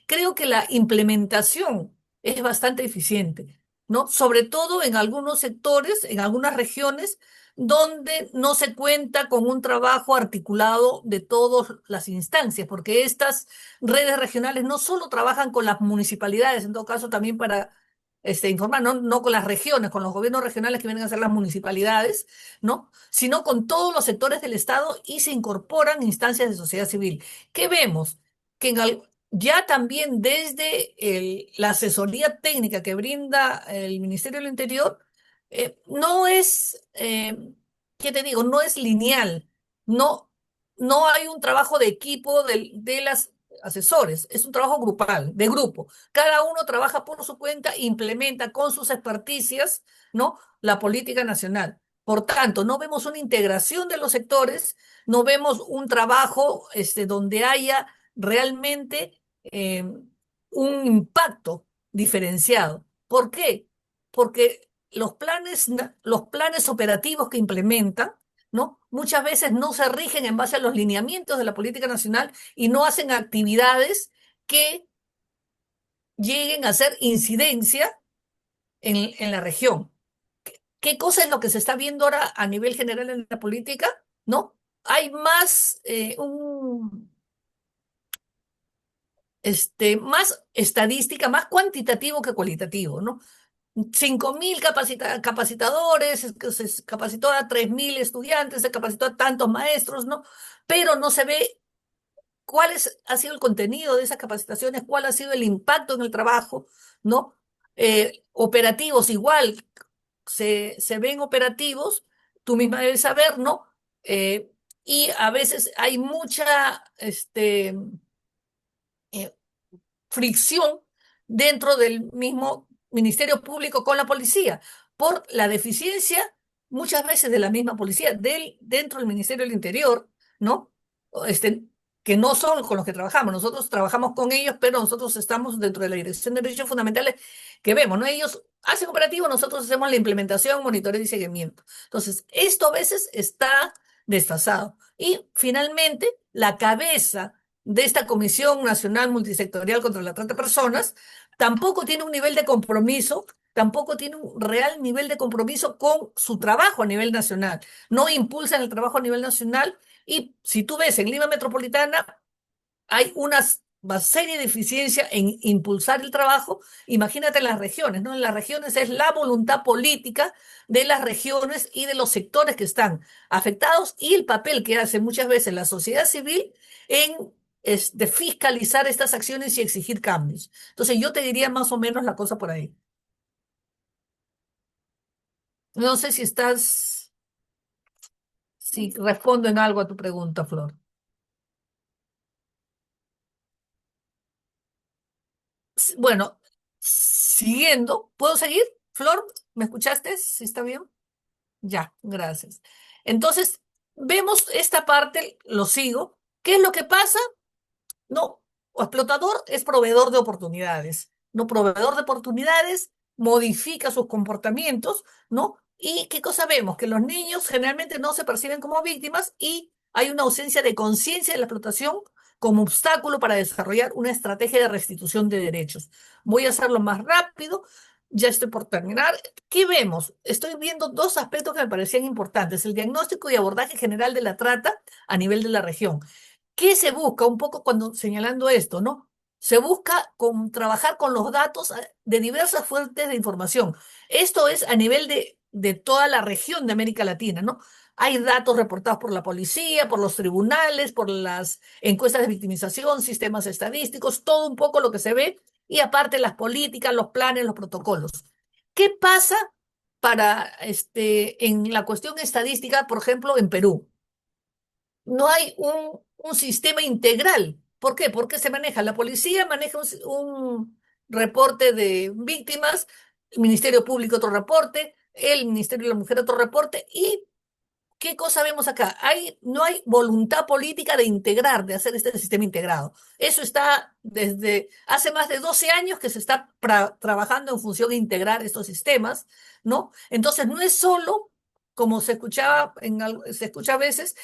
creo que la implementación es bastante eficiente, ¿no? Sobre todo en algunos sectores, en algunas regiones, donde no se cuenta con un trabajo articulado de todas las instancias, porque estas redes regionales no solo trabajan con las municipalidades, en todo caso también para informar, no con las regiones, con los gobiernos regionales que vienen a ser las municipalidades, ¿no? Sino con todos los sectores del Estado y se incorporan instancias de sociedad civil. ¿Qué vemos? Que ya también desde la asesoría técnica que brinda el Ministerio del Interior, no es, ¿qué te digo? No es lineal, no, no hay un trabajo de equipo de las asesores, es un trabajo grupal, de grupo. Cada uno trabaja por su cuenta, implementa con sus experticias, ¿no? La política nacional. Por tanto, no vemos una integración de los sectores, no vemos un trabajo donde haya realmente un impacto diferenciado. ¿Por qué? Porque los planes operativos que implementan, ¿no? Muchas veces no se rigen en base a los lineamientos de la política nacional y no hacen actividades que lleguen a hacer incidencia en la región. ¿Qué cosa es lo que se está viendo ahora a nivel general en la política? ¿No? Hay más, más estadística, más cuantitativo que cualitativo, ¿no? 5.000 capacitadores, se capacitó a 3.000 estudiantes, se capacitó a tantos maestros, ¿no? Pero no se ve ha sido el contenido de esas capacitaciones, cuál ha sido el impacto en el trabajo, ¿no? Operativos igual, se ven operativos, tú misma debes saber, ¿no? Eh, y a veces hay mucha eh, fricción dentro del mismo Ministerio Público con la policía, por la deficiencia muchas veces de la misma policía, dentro del Ministerio del Interior, ¿no? O que no son con los que trabajamos, nosotros trabajamos con ellos, pero nosotros estamos dentro de la Dirección de Derechos Fundamentales que vemos, ¿no? Ellos hacen operativo, nosotros hacemos la implementación, monitoreo y seguimiento. Entonces, esto a veces está desfasado. Y finalmente, la cabeza de esta Comisión Nacional Multisectorial contra la Trata de Personas tampoco tiene un nivel de compromiso, tampoco tiene un real nivel de compromiso con su trabajo a nivel nacional. No impulsan el trabajo a nivel nacional y si tú ves en Lima Metropolitana hay una serie de deficiencias en impulsar el trabajo. Imagínate en las regiones, ¿no? En las regiones es la voluntad política de las regiones y de los sectores que están afectados y el papel que hace muchas veces la sociedad civil en de fiscalizar estas acciones y exigir cambios. Entonces yo te diría más o menos la cosa por ahí. No sé si respondo en algo a tu pregunta, Flor. Bueno, siguiendo, ¿puedo seguir? Flor, ¿me escuchaste? ¿Sí está bien? Ya, gracias. Entonces, vemos esta parte, lo sigo. ¿Qué es lo que pasa? No, o explotador es proveedor de oportunidades, ¿no? Proveedor de oportunidades, modifica sus comportamientos, ¿no? ¿Y qué cosa vemos? Que los niños generalmente no se perciben como víctimas y hay una ausencia de conciencia de la explotación como obstáculo para desarrollar una estrategia de restitución de derechos. Voy a hacerlo más rápido, ya estoy por terminar. ¿Qué vemos? Estoy viendo dos aspectos que me parecían importantes, el diagnóstico y abordaje general de la trata a nivel de la región. ¿Qué se busca un poco cuando señalando esto, no? Se busca trabajar con los datos de diversas fuentes de información. Esto es a nivel de toda la región de América Latina, ¿no? Hay datos reportados por la policía, por los tribunales, por las encuestas de victimización, sistemas estadísticos, todo un poco lo que se ve, y aparte las políticas, los planes, los protocolos. ¿Qué pasa en la cuestión estadística, por ejemplo, en Perú? no hay un sistema integral. ¿Por qué? Porque se maneja, la policía maneja un reporte de víctimas, el Ministerio Público otro reporte, el Ministerio de la Mujer otro reporte, y ¿qué cosa vemos acá? No hay voluntad política de integrar, de hacer este sistema integrado. Eso está desde hace más de 12 años que se está trabajando en función de integrar estos sistemas, ¿no? Entonces, no es solo, como se escuchaba, se escucha a veces,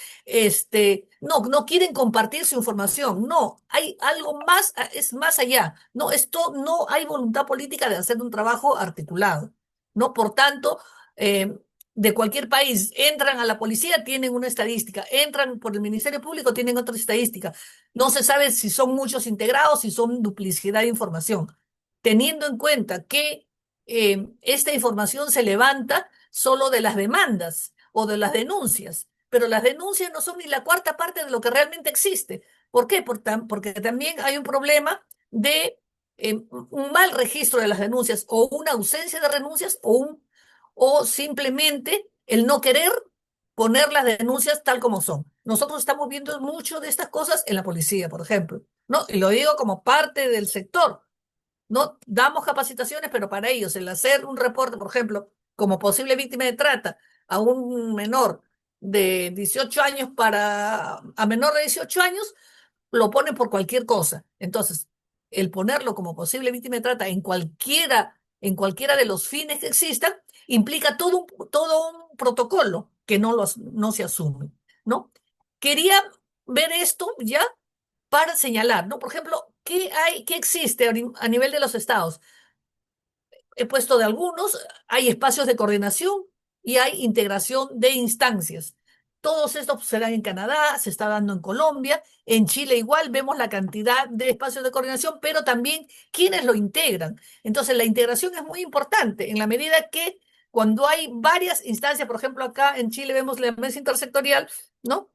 no quieren compartir su información. No, hay algo más, es más allá. No, no hay voluntad política de hacer un trabajo articulado, ¿no? Por tanto, eh, de cualquier país, entran a la policía, tienen una estadística, entran por el Ministerio Público, tienen otra estadística. No se sabe si son muchos integrados, si son duplicidad de información. Teniendo en cuenta que esta información se levanta solo de las demandas o de las denuncias, pero las denuncias no son ni la cuarta parte de lo que realmente existe. ¿Por qué? Porque también hay un problema de un mal registro de las denuncias o una ausencia de denuncias o simplemente el no querer poner las denuncias tal como son. Nosotros estamos viendo mucho de estas cosas en la policía, por ejemplo, ¿no? Y lo digo como parte del sector, ¿no? Damos capacitaciones, pero para ellos el hacer un reporte, por ejemplo, como posible víctima de trata a un menor de 18 años a menor de 18 años, lo ponen por cualquier cosa. Entonces, el ponerlo como posible víctima de trata en cualquiera de los fines que existan, implica todo un protocolo que no se asume, ¿no? Quería ver esto ya para señalar, ¿no? Por ejemplo, qué existe a nivel de los estados? He puesto de algunos, hay espacios de coordinación y hay integración de instancias. Todos estos se dan en Canadá, se está dando en Colombia, en Chile igual vemos la cantidad de espacios de coordinación, pero también quienes lo integran. Entonces, la integración es muy importante en la medida que cuando hay varias instancias, por ejemplo, acá en Chile vemos la mesa intersectorial, ¿no?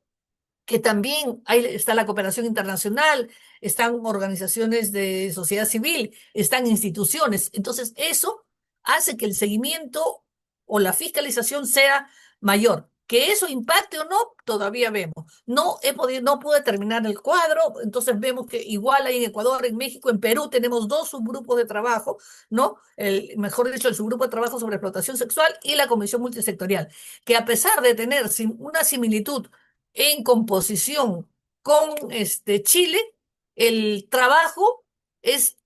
Que también está la cooperación internacional, están organizaciones de sociedad civil, están instituciones. Entonces, eso hace que el seguimiento o la fiscalización sea mayor. Que eso impacte o no, todavía vemos. No pude terminar el cuadro, entonces vemos que igual hay en Ecuador, en México, en Perú tenemos dos subgrupos de trabajo, ¿no? Mejor dicho, el subgrupo de trabajo sobre explotación sexual y la comisión multisectorial, que a pesar de tener una similitud en composición con Chile, el trabajo es,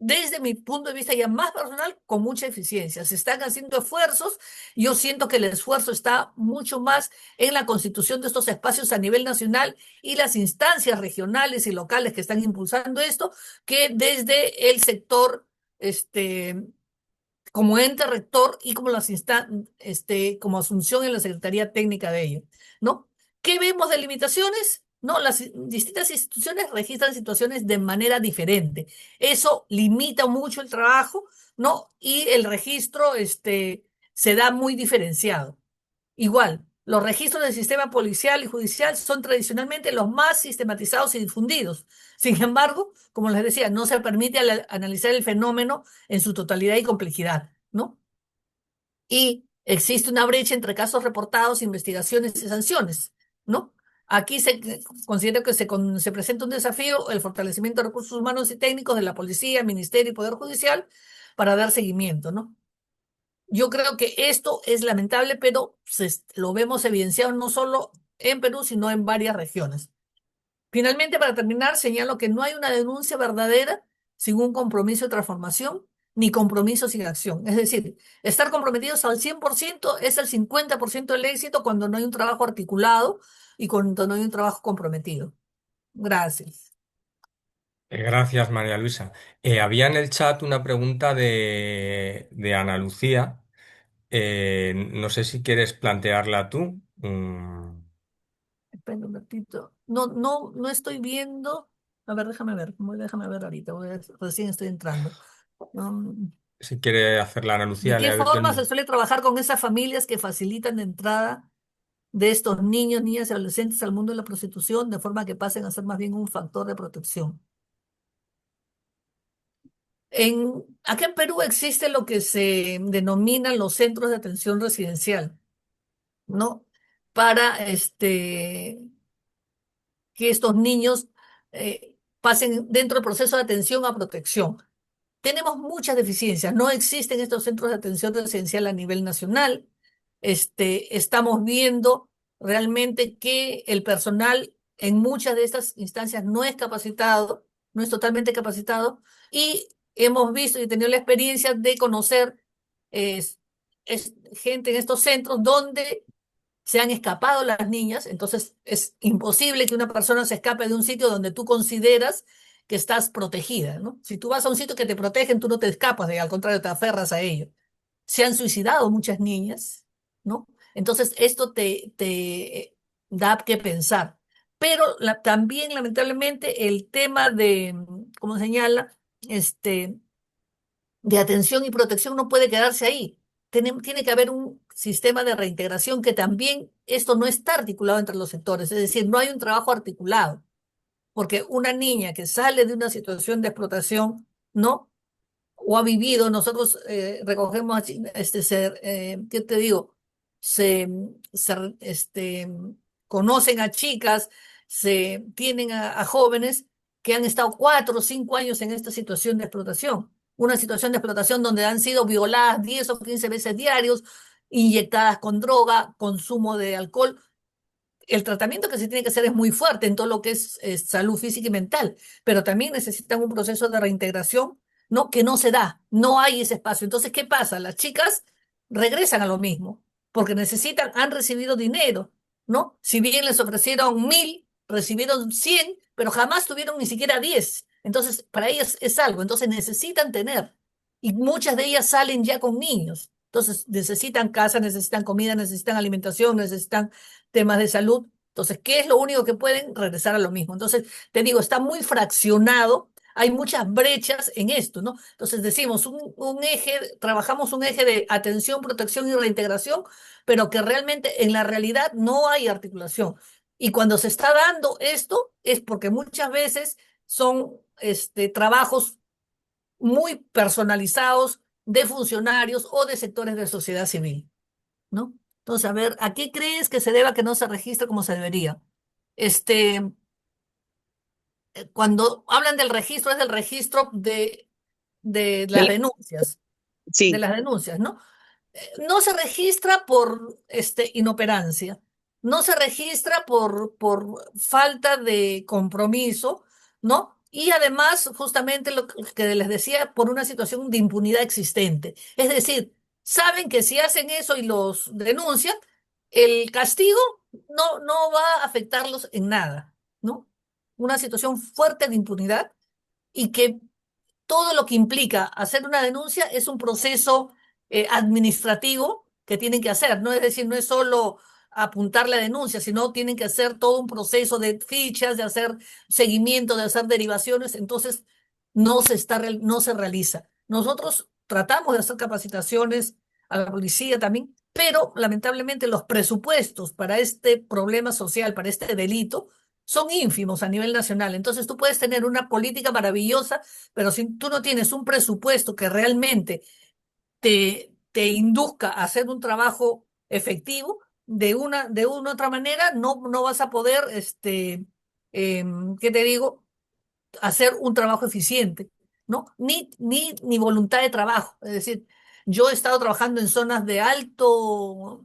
desde mi punto de vista ya más personal, con mucha eficiencia. Se están haciendo esfuerzos. Yo siento que el esfuerzo está mucho más en la constitución de estos espacios a nivel nacional y las instancias regionales y locales que están impulsando esto, que desde el sector, como ente rector y como asunción en la Secretaría Técnica de ello, ¿no? ¿Qué vemos de limitaciones? No, las distintas instituciones registran situaciones de manera diferente. Eso limita mucho el trabajo, ¿no? Y el registro, se da muy diferenciado. Igual, los registros del sistema policial y judicial son tradicionalmente los más sistematizados y difundidos. Sin embargo, como les decía, no se permite analizar el fenómeno en su totalidad y complejidad, ¿no? Y existe una brecha entre casos reportados, investigaciones y sanciones, ¿no? Aquí considero que se presenta un desafío, el fortalecimiento de recursos humanos y técnicos de la policía, ministerio y poder judicial para dar seguimiento, ¿no? Yo creo que esto es lamentable, pero lo vemos evidenciado no solo en Perú, sino en varias regiones. Finalmente, para terminar, señalo que no hay una denuncia verdadera sin un compromiso de transformación, ni compromiso sin acción. Es decir, estar comprometidos al 100% es el 50% del éxito cuando no hay un trabajo articulado y cuando no hay un trabajo comprometido. Gracias. Gracias, María Luisa. Había en el chat una pregunta de Ana Lucía. No sé si quieres plantearla tú. Espera un ratito. No estoy viendo. A ver, déjame ver ahorita. Recién estoy entrando. Um, Si quiere hacerla Ana ¿De Lucía, qué forma se suele trabajar con esas familias que facilitan la entrada de estos niños, niñas y adolescentes al mundo de la prostitución de forma que pasen a ser más bien un factor de protección? Acá en Perú existe lo que se denominan los centros de atención residencial, ¿no? para que estos niños pasen dentro del proceso de atención a protección. Tenemos muchas deficiencias. No existen estos centros de atención residencial a nivel nacional. Estamos viendo realmente que el personal en muchas de estas instancias no es capacitado, no es totalmente capacitado, y hemos visto y tenido la experiencia de conocer es, gente en estos centros donde se han escapado las niñas, entonces es imposible que una persona se escape de un sitio donde tú consideras que estás protegida, ¿no? Si tú vas a un sitio que te protegen, tú no te escapas, al contrario, te aferras a ello. Se han suicidado muchas niñas, ¿no? Entonces, esto te da que pensar. Pero también, lamentablemente, el tema de, como señala, este, de atención y protección no puede quedarse ahí. Tiene que haber un sistema de reintegración que también esto no está articulado entre los sectores, es decir, no hay un trabajo articulado, porque una niña que sale de una situación de explotación, ¿no? O ha vivido, nosotros recogemos, ¿qué te digo? Se, conocen a chicas, se tienen a jóvenes que han estado 4 o 5 años en esta situación de explotación. Una situación de explotación donde han sido violadas 10 o 15 veces diarios, inyectadas con droga, consumo de alcohol. El tratamiento que se tiene que hacer es muy fuerte en todo lo que es salud física y mental, pero también necesitan un proceso de reintegración, ¿no? Que no se da, no hay ese espacio. Entonces, ¿qué pasa? Las chicas regresan a lo mismo, porque necesitan, han recibido dinero, ¿no? Si bien les ofrecieron 1.000, recibieron 100, pero jamás tuvieron ni siquiera 10. Entonces, para ellas es algo, entonces necesitan tener. Y muchas de ellas salen ya con niños. Entonces, necesitan casa, necesitan comida, necesitan alimentación, necesitan temas de salud. Entonces, ¿qué es lo único que pueden? Regresar a lo mismo. Entonces, te digo, está muy fraccionado, hay muchas brechas en esto, ¿no? Entonces, decimos un eje, trabajamos un eje de atención, protección y reintegración, pero que realmente en la realidad no hay articulación. Y cuando se está dando esto es porque muchas veces son trabajos muy personalizados de funcionarios o de sectores de sociedad civil, ¿no? Entonces, a ver, ¿a qué crees que se deba que no se registre como se debería? Este, Cuando hablan del registro, es del registro de De las la- denuncias, de sí, las denuncias, ¿no? No se registra por inoperancia, no se registra por falta de compromiso, ¿no? Y además, justamente lo que les decía, por una situación de impunidad existente. Es decir, saben que si hacen eso y los denuncian, el castigo no va a afectarlos en nada, ¿no? Una situación fuerte de impunidad y que todo lo que implica hacer una denuncia es un proceso administrativo que tienen que hacer, ¿no? Es decir, no es solo apuntar la denuncia, sino tienen que hacer todo un proceso de fichas, de hacer seguimiento, de hacer derivaciones, entonces no se realiza. Nosotros tratamos de hacer capacitaciones a la policía también, pero lamentablemente los presupuestos para este problema social, para este delito, son ínfimos a nivel nacional. Entonces tú puedes tener una política maravillosa, pero si tú no tienes un presupuesto que realmente te induzca a hacer un trabajo efectivo, de una u otra manera, no vas a poder, ¿qué te digo? Hacer un trabajo eficiente, ¿no? Ni voluntad de trabajo. Es decir, yo he estado trabajando en zonas de alto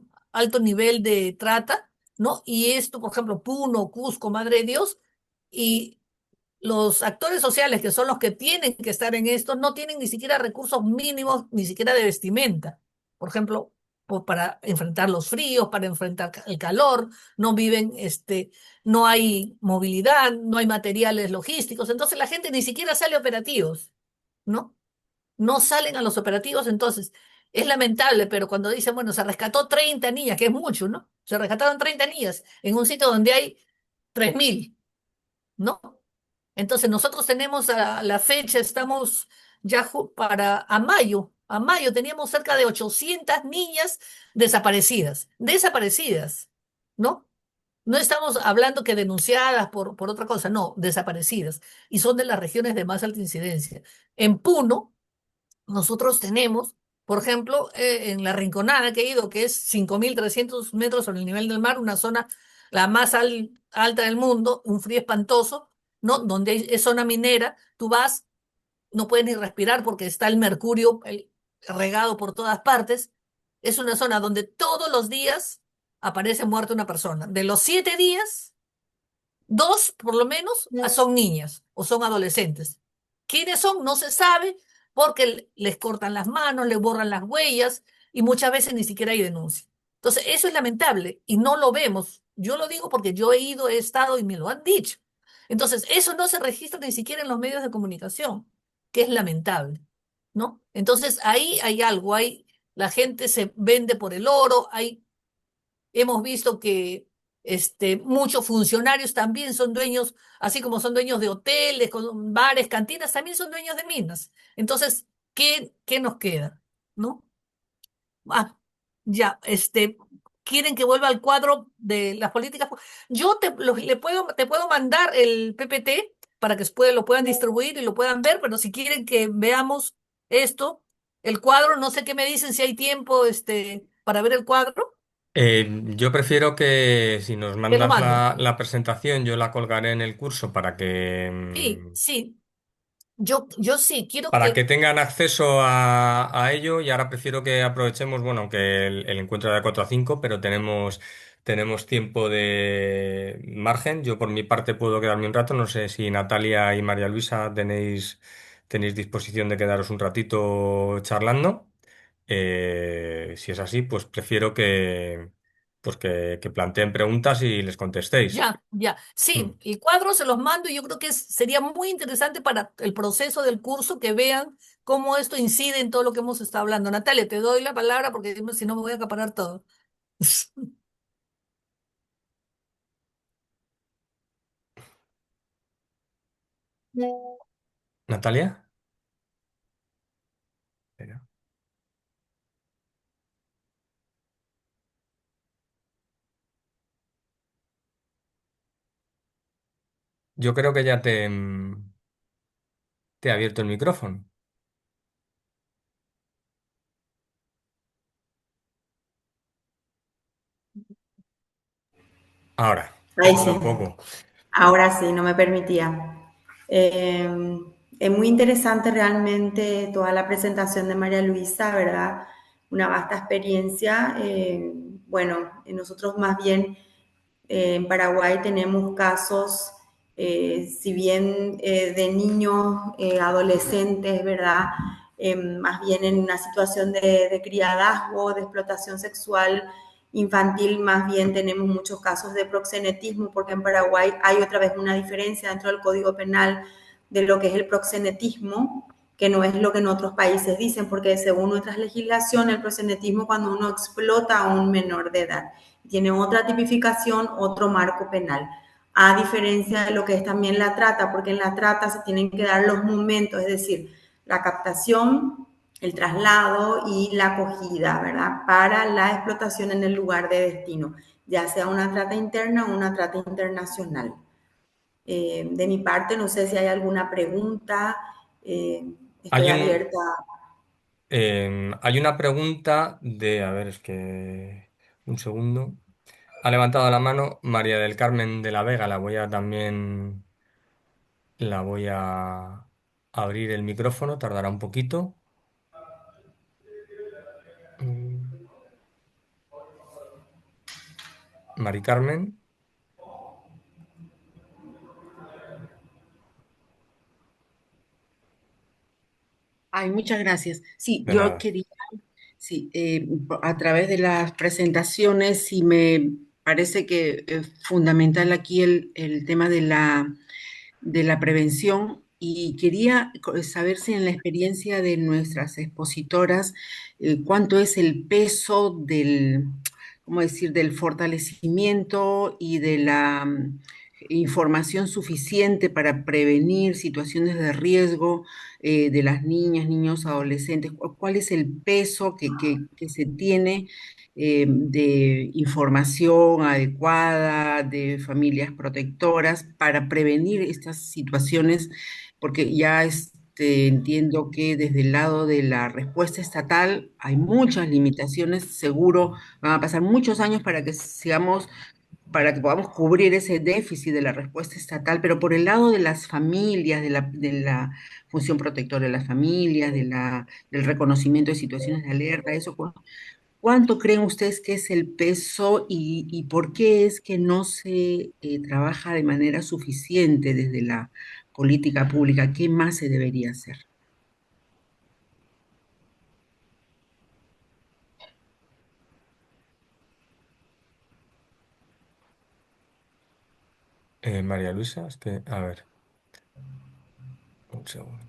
nivel de trata, ¿no? Y esto, por ejemplo, Puno, Cusco, Madre de Dios, y los actores sociales, que son los que tienen que estar en esto, no tienen ni siquiera recursos mínimos, ni siquiera de vestimenta. Por ejemplo, para enfrentar los fríos, para enfrentar el calor, no viven, no hay movilidad, no hay materiales logísticos, entonces la gente ni siquiera sale a operativos, ¿no? No salen a los operativos, entonces es lamentable, pero cuando dicen, bueno, se rescató 30 niñas, que es mucho, ¿no? Se rescataron 30 niñas en un sitio donde hay 3.000, ¿no? Entonces nosotros tenemos a la fecha, estamos ya para a mayo teníamos cerca de 800 niñas desaparecidas, ¿no? No estamos hablando que denunciadas por otra cosa, no, desaparecidas. Y son de las regiones de más alta incidencia. En Puno, nosotros tenemos Por ejemplo, en La Rinconada que he ido, que es 5.300 metros sobre el nivel del mar, una zona la más alta del mundo, un frío espantoso, ¿no? Donde es zona minera, tú vas, no puedes ni respirar porque está el mercurio regado por todas partes. Es una zona donde todos los días aparece muerta una persona. De los 7 días, dos, por lo menos, son niñas o son adolescentes. ¿Quiénes son? No se sabe porque les cortan las manos, les borran las huellas y muchas veces ni siquiera hay denuncia. Entonces, eso es lamentable y no lo vemos. Yo lo digo porque yo he ido, he estado y me lo han dicho. Entonces, eso no se registra ni siquiera en los medios de comunicación, que es lamentable, ¿no? Entonces, ahí hay algo, la gente se vende por el oro, hemos visto que muchos funcionarios también son dueños, así como son dueños de hoteles, bares, cantinas, también son dueños de minas. Entonces, ¿qué nos queda? ¿No? Ah, ya, quieren que vuelva al cuadro de las políticas. Yo te puedo mandar el PPT para que después lo puedan distribuir y lo puedan ver, pero si quieren que veamos esto, el cuadro, no sé qué me dicen si hay tiempo, para ver el cuadro, Yo prefiero que si nos te lo mandas mando. la presentación, yo la colgaré en el curso Sí, sí. Yo sí, quiero para que que, tengan acceso a ello. Y ahora prefiero que aprovechemos, bueno, aunque el encuentro era de 4 a 5, pero tenemos tiempo de margen. Yo por mi parte puedo quedarme un rato. No sé si Natalia y María Luisa tenéis disposición de quedaros un ratito charlando. Si es así, pues prefiero que planteen preguntas y les contestéis. ya, ya. Mm. Sí, el cuadro se los mando y yo creo que sería muy interesante para el proceso del curso que vean cómo esto incide en todo lo que hemos estado hablando. Natalia, te doy la palabra porque si no me voy a acaparar todo. ¿Natalia? Espera. Yo creo que ya te he abierto el micrófono. Ahora, Ahí poco sí. a poco. Ahora sí, no me permitía. Eh, es muy interesante realmente toda la presentación de María Luisa, ¿verdad? Una vasta experiencia. Bueno, nosotros más bien en Paraguay tenemos casos, si bien de niños, adolescentes, ¿verdad? Más bien en una situación de criadazgo, de explotación sexual infantil, más bien tenemos muchos casos de proxenetismo, porque en Paraguay hay otra vez una diferencia dentro del Código Penal de lo que es el proxenetismo, que no es lo que en otros países dicen, porque según nuestras legislaciones, el proxenetismo cuando uno explota a un menor de edad. Tiene otra tipificación, otro marco penal, a diferencia de lo que es también la trata, porque en la trata se tienen que dar los momentos, es decir, la captación, el traslado y la acogida, ¿verdad? Para la explotación en el lugar de destino, ya sea una trata interna o una trata internacional. De mi parte, no sé si hay alguna pregunta, estoy Hay un, abierta. hay una pregunta a ver, es que, un segundo. Ha levantado la mano María del Carmen de la Vega. La voy a abrir el micrófono, tardará un poquito. Mm, Mari Carmen, Ay, muchas gracias. Sí, de yo nada. quería, sí, a través de las presentaciones, sí me parece que es fundamental aquí el tema de la prevención y quería saber si en la experiencia de nuestras expositoras, cuánto es el peso del, ¿cómo decir?, del fortalecimiento y de la información suficiente para prevenir situaciones de riesgo de las niñas, niños, adolescentes. ¿Cuál es el peso que se tiene de información adecuada, de familias protectoras para prevenir estas situaciones? Porque ya es entiendo que desde el lado de la respuesta estatal hay muchas limitaciones. Seguro van a pasar muchos años para que podamos cubrir ese déficit de la respuesta estatal, pero por el lado de las familias, de la función protectora de las familias, del reconocimiento de situaciones de alerta, eso, ¿cuánto creen ustedes que es el peso y por qué es que no se trabaja de manera suficiente desde la política pública? ¿Qué más se debería hacer? María Luisa, es que, a ver, un segundo.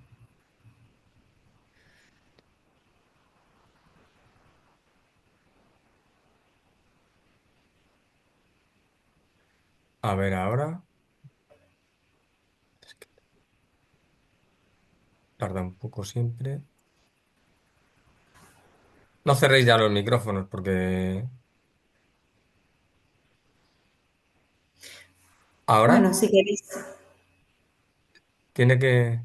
A ver, ahora, es que tarda un poco siempre. No cerréis ya los micrófonos porque Bueno, ahora si queréis. tiene que...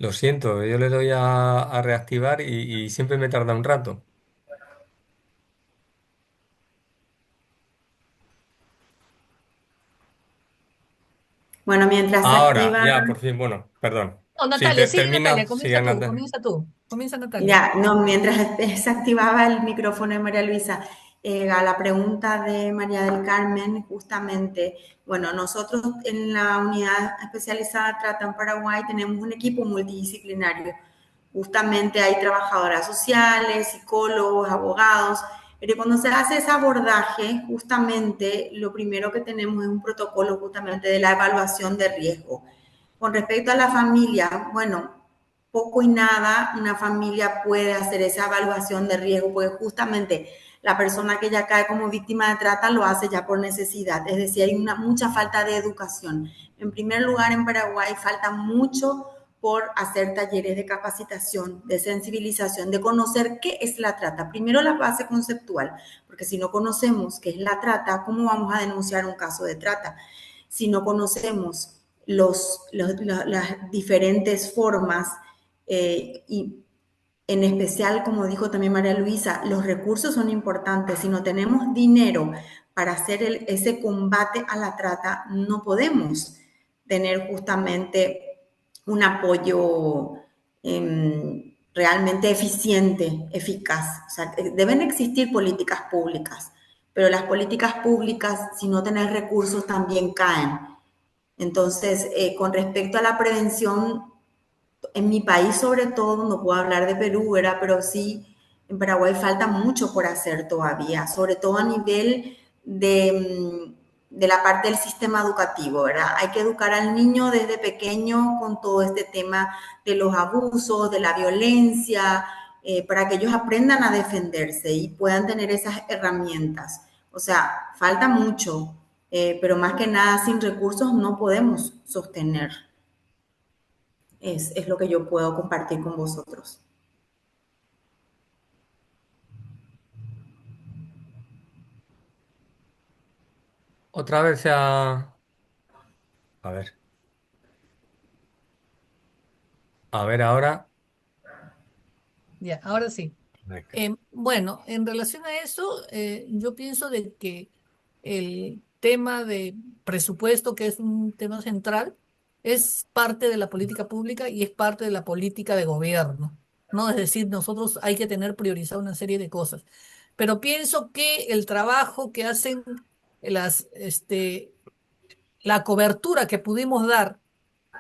Lo siento, yo le doy a reactivar y siempre me tarda un rato. Bueno, mientras se Ahora, activa. ya, por fin, bueno, perdón. No, Sí, Natalia, sigue termina, Natalia, sigan andando. comienza tú, comienza Natalia. Ya, no, mientras se activaba el micrófono de María Luisa, a la pregunta de María del Carmen, justamente, bueno, nosotros en la unidad especializada Trata en Paraguay tenemos un equipo multidisciplinario. Justamente hay trabajadoras sociales, psicólogos, abogados, pero cuando se hace ese abordaje, justamente lo primero que tenemos es un protocolo justamente de la evaluación de riesgo. Con respecto a la familia, bueno, poco y nada una familia puede hacer esa evaluación de riesgo, porque justamente la persona que ya cae como víctima de trata lo hace ya por necesidad, es decir, hay mucha falta de educación. En primer lugar, en Paraguay falta mucho por hacer talleres de capacitación, de sensibilización, de conocer qué es la trata. Primero la base conceptual, porque si no conocemos qué es la trata, ¿cómo vamos a denunciar un caso de trata? Si no conocemos las diferentes formas y en especial, como dijo también María Luisa, los recursos son importantes. Si no tenemos dinero para hacer ese combate a la trata, no podemos tener justamente un apoyo realmente eficiente, eficaz. O sea, deben existir políticas públicas, pero las políticas públicas, si no tenés recursos, también caen. Entonces, con respecto a la prevención, en mi país sobre todo, no puedo hablar de Perú, ¿verdad? Pero sí, en Paraguay falta mucho por hacer todavía, sobre todo a nivel de la parte del sistema educativo, ¿verdad? Hay que educar al niño desde pequeño con todo este tema de los abusos, de la violencia, para que ellos aprendan a defenderse y puedan tener esas herramientas. O sea, falta mucho, pero más que nada sin recursos no podemos sostener. Es lo que yo puedo compartir con vosotros. Otra vez se ha... A ver, a ver ahora. Ya, ahora sí. Venga. Bueno, en relación a eso, yo pienso de que el tema de presupuesto, que es un tema central, es parte de la política pública y es parte de la política de gobierno, ¿no? Es decir, nosotros hay que tener priorizada una serie de cosas. Pero pienso que el trabajo que hacen la cobertura que pudimos dar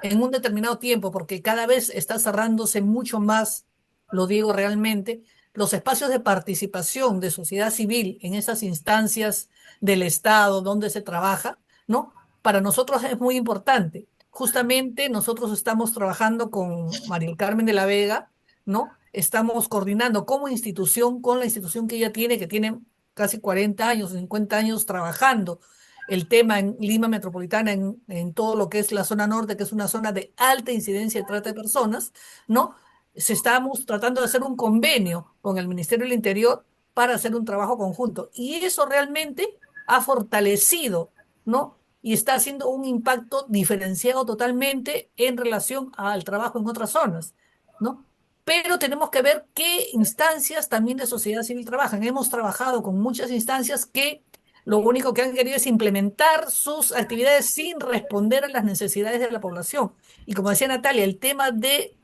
en un determinado tiempo, porque cada vez está cerrándose mucho más, lo digo realmente, los espacios de participación de sociedad civil en esas instancias del Estado donde se trabaja, ¿no? Para nosotros es muy importante. Justamente nosotros estamos trabajando con María del Carmen de la Vega, ¿no? Estamos coordinando como institución con la institución que ella tiene, que tiene casi 40 años, 50 años trabajando el tema en Lima Metropolitana, en todo lo que es la zona norte, que es una zona de alta incidencia de trata de personas, ¿no? Estamos tratando de hacer un convenio con el Ministerio del Interior para hacer un trabajo conjunto. Y eso realmente ha fortalecido, ¿no? y está haciendo un impacto diferenciado totalmente en relación al trabajo en otras zonas, ¿no? Pero tenemos que ver qué instancias también de sociedad civil trabajan. Hemos trabajado con muchas instancias que lo único que han querido es implementar sus actividades sin responder a las necesidades de la población. Y como decía Natalia, el tema de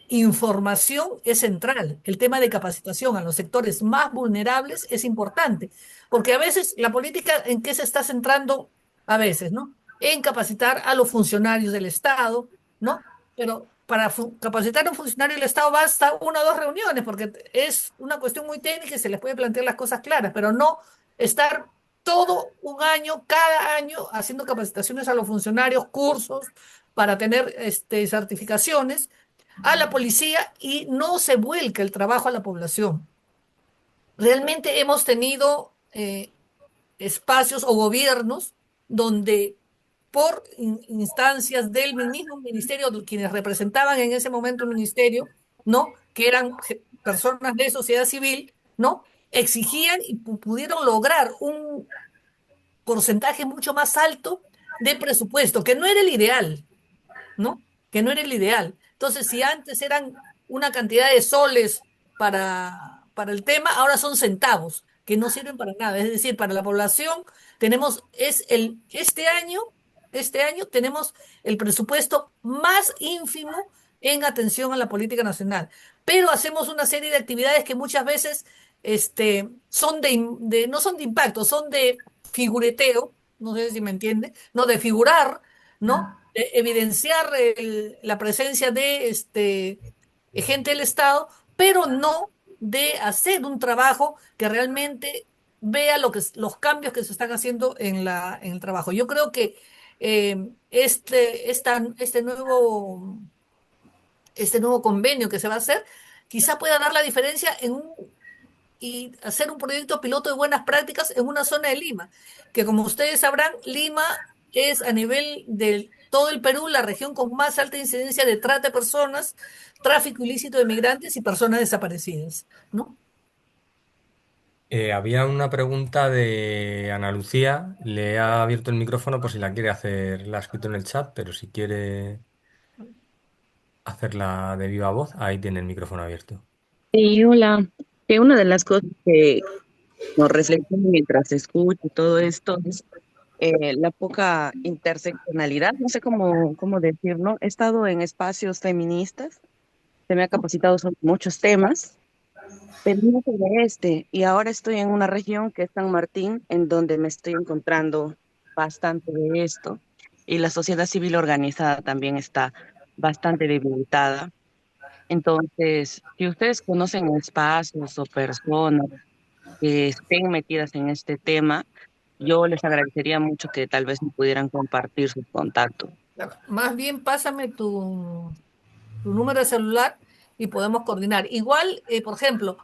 información es central. El tema de capacitación a los sectores más vulnerables es importante, porque a veces la política en qué se está centrando, a veces, ¿no? En capacitar a los funcionarios del Estado, ¿no? Pero para capacitar a un funcionario del Estado basta una o dos reuniones, porque es una cuestión muy técnica y se les puede plantear las cosas claras, pero no estar todo un año, cada año, haciendo capacitaciones a los funcionarios, cursos para tener certificaciones a la policía y no se vuelca el trabajo a la población. Realmente hemos tenido espacios o gobiernos donde por instancias del mismo ministerio, de quienes representaban en ese momento el ministerio, ¿no? Que eran personas de sociedad civil, ¿no? Exigían y pudieron lograr un porcentaje mucho más alto de presupuesto, que no era el ideal, ¿no? Que no era el ideal. Entonces, si antes eran una cantidad de soles para el tema, ahora son centavos, que no sirven para nada. Es decir, para la población tenemos, este año tenemos el presupuesto más ínfimo en atención a la política nacional. Pero hacemos una serie de actividades que muchas veces son no son de impacto, son de figureteo, no sé si me entiende, no de figurar, ¿no? De evidenciar la presencia de gente del Estado, pero no de hacer un trabajo que realmente vea los cambios que se están haciendo en el trabajo. Yo creo que este nuevo convenio que se va a hacer quizá pueda dar la diferencia y hacer un proyecto piloto de buenas prácticas en una zona de Lima, que como ustedes sabrán, Lima es a nivel de todo el Perú la región con más alta incidencia de trata de personas, tráfico ilícito de migrantes y personas desaparecidas, ¿no? Había una pregunta de Ana Lucía. Le ha abierto el micrófono por si la quiere hacer. La ha escrito en el chat, pero si quiere hacerla de viva voz, ahí tiene el micrófono abierto. Sí, hola. Que una de las cosas que nos reflexiono mientras escucho todo esto es la poca interseccionalidad, no sé cómo decirlo. He estado en espacios feministas, se me ha capacitado sobre muchos temas, pero no sobre este. Y ahora estoy en una región que es San Martín, en donde me estoy encontrando bastante de esto. Y la sociedad civil organizada también está bastante debilitada. Entonces, si ustedes conocen espacios o personas que estén metidas en este tema, yo les agradecería mucho que tal vez me pudieran compartir sus contactos. Más bien pásame tu número de celular y podemos coordinar. Igual, por ejemplo,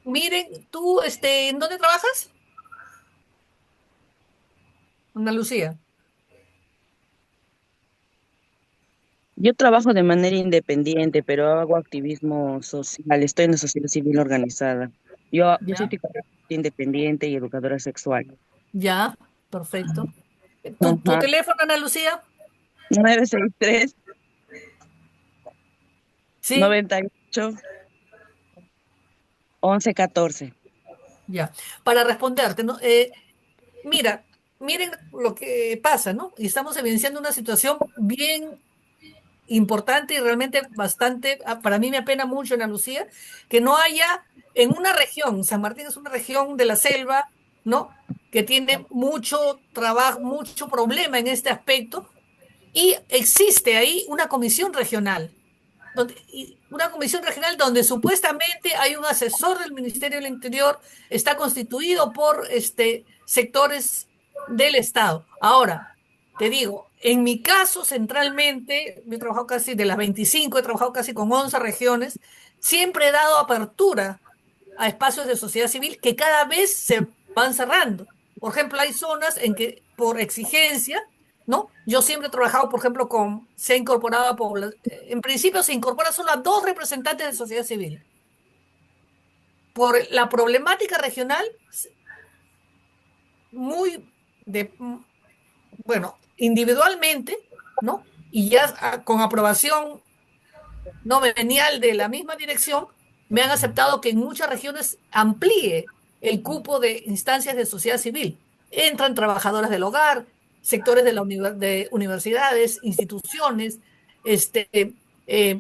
miren, tú, ¿en dónde trabajas? Ana Lucía. Yo trabajo de manera independiente, pero hago activismo social, estoy en la sociedad civil organizada. Yo soy Ya, psicóloga independiente y educadora sexual. ya, perfecto. ¿Tu Ajá. teléfono, Ana Lucía? 963 Sí, 98 11 14. ya. Para responderte, ¿no? Mira, miren lo que pasa, ¿no? Y estamos evidenciando una situación bien importante y realmente bastante, para mí me apena mucho en Andalucía, que no haya en una región, San Martín es una región de la selva, ¿no? Que tiene mucho trabajo, mucho problema en este aspecto, y existe ahí una comisión regional. Una comisión regional donde supuestamente hay un asesor del Ministerio del Interior, está constituido por sectores del Estado. Ahora, te digo, en mi caso, centralmente, yo he trabajado casi de las 25, he trabajado casi con 11 regiones, siempre he dado apertura a espacios de sociedad civil que cada vez se van cerrando. Por ejemplo, hay zonas en que por exigencia, ¿no? Yo siempre he trabajado, por ejemplo, se ha incorporado en principio se incorpora solo a dos representantes de sociedad civil. Por la problemática regional muy de bueno, individualmente, ¿no? Y ya con aprobación no venial de la misma dirección, me han aceptado que en muchas regiones amplíe el cupo de instancias de sociedad civil. Entran trabajadoras del hogar, sectores de, de universidades, instituciones,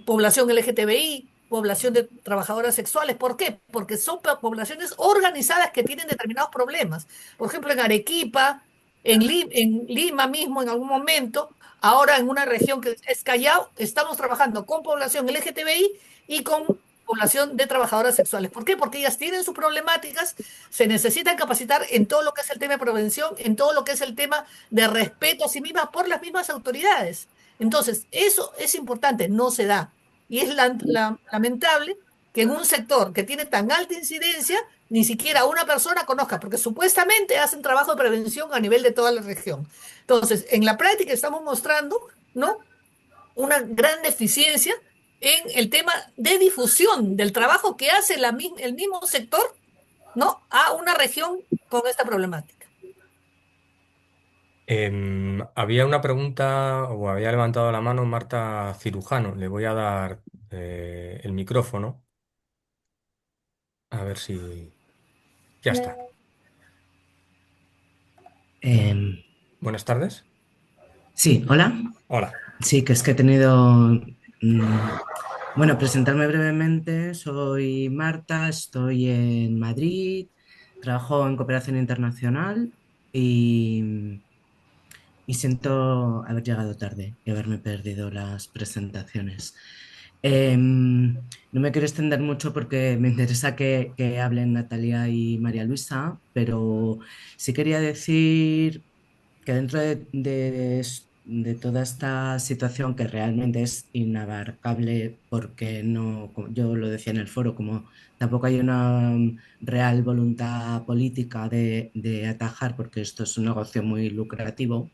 población LGTBI, población de trabajadoras sexuales. ¿Por qué? Porque son poblaciones organizadas que tienen determinados problemas. Por ejemplo, en Arequipa, en Lima mismo, en algún momento, ahora en una región que es Callao, estamos trabajando con población LGTBI y con población de trabajadoras sexuales. ¿Por qué? Porque ellas tienen sus problemáticas, se necesitan capacitar en todo lo que es el tema de prevención, en todo lo que es el tema de respeto a sí mismas por las mismas autoridades. Entonces, eso es importante, no se da. Y es lamentable que en un sector que tiene tan alta incidencia, ni siquiera una persona conozca, porque supuestamente hacen trabajo de prevención a nivel de toda la región. Entonces, en la práctica estamos mostrando, ¿no? Una gran deficiencia en el tema de difusión del trabajo que hace el mismo sector, ¿no? A una región con esta problemática. Había una pregunta, o había levantado la mano Marta Cirujano. Le voy a dar el micrófono, a ver si... Ya está. Em, Buenas tardes. sí, hola. Hola. Sí, que es que he tenido... bueno, presentarme brevemente. Soy Marta, estoy en Madrid, trabajo en cooperación internacional y siento haber llegado tarde y haberme perdido las presentaciones. No me quiero extender mucho porque me interesa que hablen Natalia y María Luisa, pero sí quería decir que dentro de toda esta situación que realmente es inabarcable porque no, yo lo decía en el foro, como tampoco hay una real voluntad política de atajar porque esto es un negocio muy lucrativo,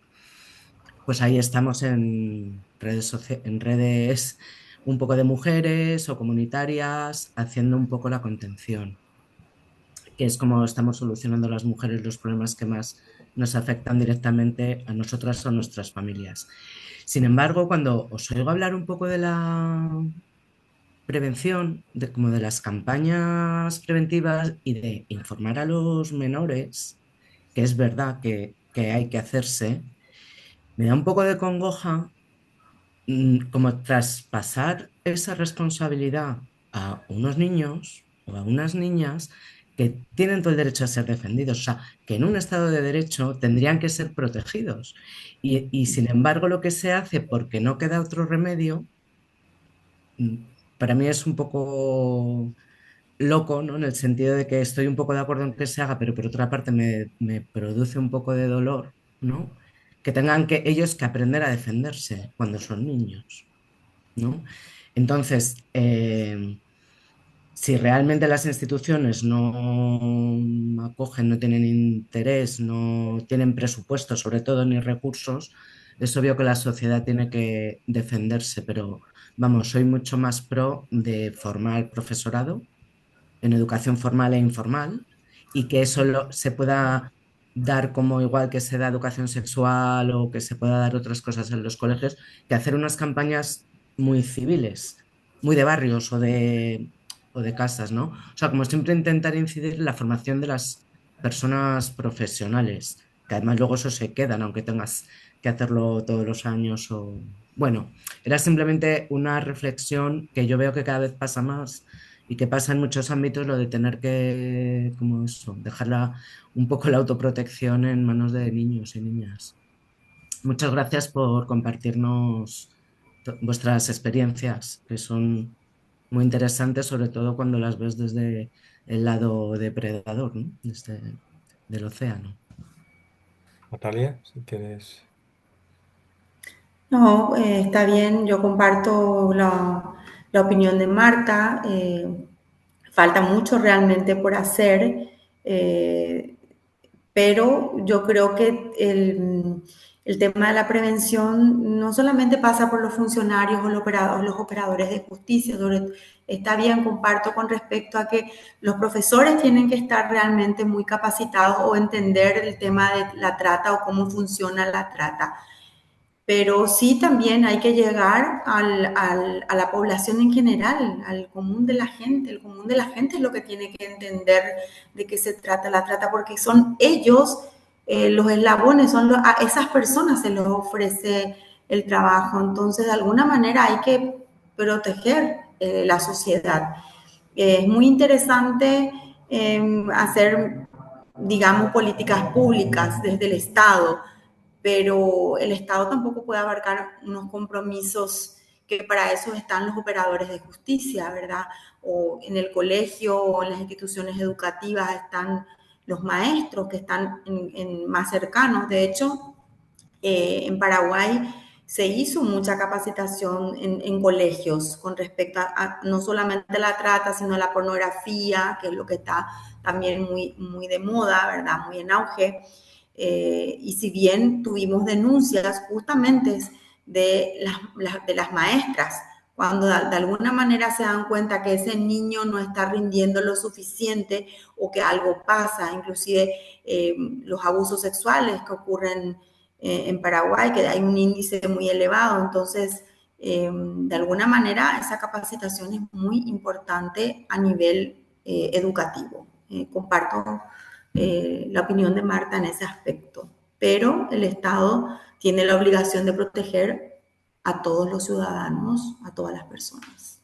pues ahí estamos en en redes un poco de mujeres o comunitarias haciendo un poco la contención, que es como estamos solucionando las mujeres los problemas que más nos afectan directamente a nosotras o a nuestras familias. Sin embargo, cuando os oigo hablar un poco de la prevención, de, como de las campañas preventivas y de informar a los menores, que es verdad que hay que hacerse, me da un poco de congoja como traspasar esa responsabilidad a unos niños o a unas niñas que tienen todo el derecho a ser defendidos, o sea, que en un Estado de Derecho tendrían que ser protegidos. Y sin embargo, lo que se hace porque no queda otro remedio, mm, para mí es un poco loco, ¿no? En el sentido de que estoy un poco de acuerdo en que se haga, pero por otra parte me produce un poco de dolor, ¿no? Que tengan que ellos que aprender a defenderse cuando son niños, ¿no? Entonces, si realmente las instituciones no acogen, no tienen interés, no tienen presupuesto, sobre todo ni recursos, es obvio que la sociedad tiene que defenderse, pero vamos, soy mucho más pro de formar profesorado en educación formal e informal y que eso se pueda dar como igual que se da educación sexual o que se pueda dar otras cosas en los colegios, que hacer unas campañas muy civiles, muy de barrios o de casas, ¿no? O sea, como siempre intentar incidir en la formación de las personas profesionales, que además luego eso se quedan, aunque tengas que hacerlo todos los años o... Bueno, era simplemente una reflexión que yo veo que cada vez pasa más y que pasa en muchos ámbitos lo de tener que, como eso, dejarla un poco la autoprotección en manos de niños y niñas. Muchas gracias por compartirnos vuestras experiencias, que son muy interesantes, sobre todo cuando las ves desde el lado depredador, ¿no? Desde del océano. Natalia, si quieres. No, está bien, yo comparto la opinión de Marta. Falta mucho realmente por hacer, pero yo creo que El tema de la prevención no solamente pasa por los funcionarios o los operadores de justicia, está bien, comparto con respecto a que los profesores tienen que estar realmente muy capacitados o entender el tema de la trata o cómo funciona la trata. Pero sí también hay que llegar a la población en general, al común de la gente. El común de la gente es lo que tiene que entender de qué se trata la trata, porque son ellos los eslabones, a esas personas se les ofrece el trabajo. Entonces, de alguna manera hay que proteger la sociedad. Es muy interesante hacer, digamos, políticas públicas desde el Estado, pero el Estado tampoco puede abarcar unos compromisos que para eso están los operadores de justicia, ¿verdad? O en el colegio o en las instituciones educativas están los maestros que están más cercanos. De hecho, en Paraguay se hizo mucha capacitación en colegios con respecto a no solamente la trata, sino la pornografía, que es lo que está también muy de moda, ¿verdad? Muy en auge. Y si bien tuvimos denuncias justamente de las maestras, cuando de alguna manera se dan cuenta que ese niño no está rindiendo lo suficiente o que algo pasa, inclusive los abusos sexuales que ocurren en Paraguay, que hay un índice muy elevado. Entonces, de alguna manera, esa capacitación es muy importante a nivel educativo. Comparto la opinión de Marta en ese aspecto, pero el Estado tiene la obligación de proteger a todos los ciudadanos, a todas las personas.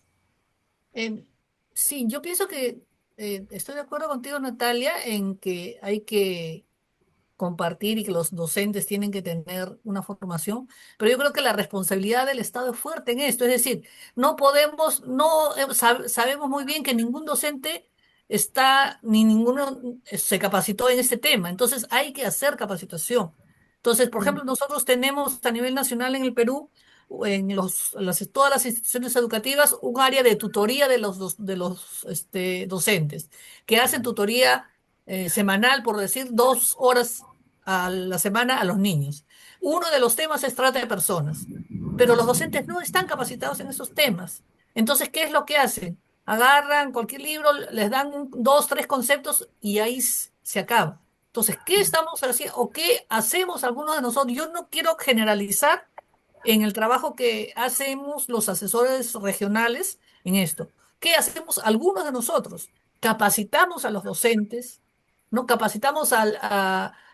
Eh, sí, yo pienso que estoy de acuerdo contigo, Natalia, en que hay que compartir y que los docentes tienen que tener una formación, pero yo creo que la responsabilidad del Estado es fuerte en esto, es decir, no podemos, no sabemos muy bien que ningún docente está, ni ninguno se capacitó en este tema, entonces hay que hacer capacitación. Entonces, por ejemplo, nosotros tenemos a nivel nacional en el Perú, en todas las instituciones educativas, un área de tutoría de los docentes, que hacen tutoría semanal, por decir, 2 horas a la semana a los niños. Uno de los temas es trata de personas, pero los docentes no están capacitados en esos temas. Entonces, ¿qué es lo que hacen? Agarran cualquier libro, les dan dos, tres conceptos y ahí se acaba. Entonces, ¿qué estamos haciendo o qué hacemos algunos de nosotros? Yo no quiero generalizar en el trabajo que hacemos los asesores regionales en esto. ¿Qué hacemos algunos de nosotros? Capacitamos a los docentes, ¿no? Capacitamos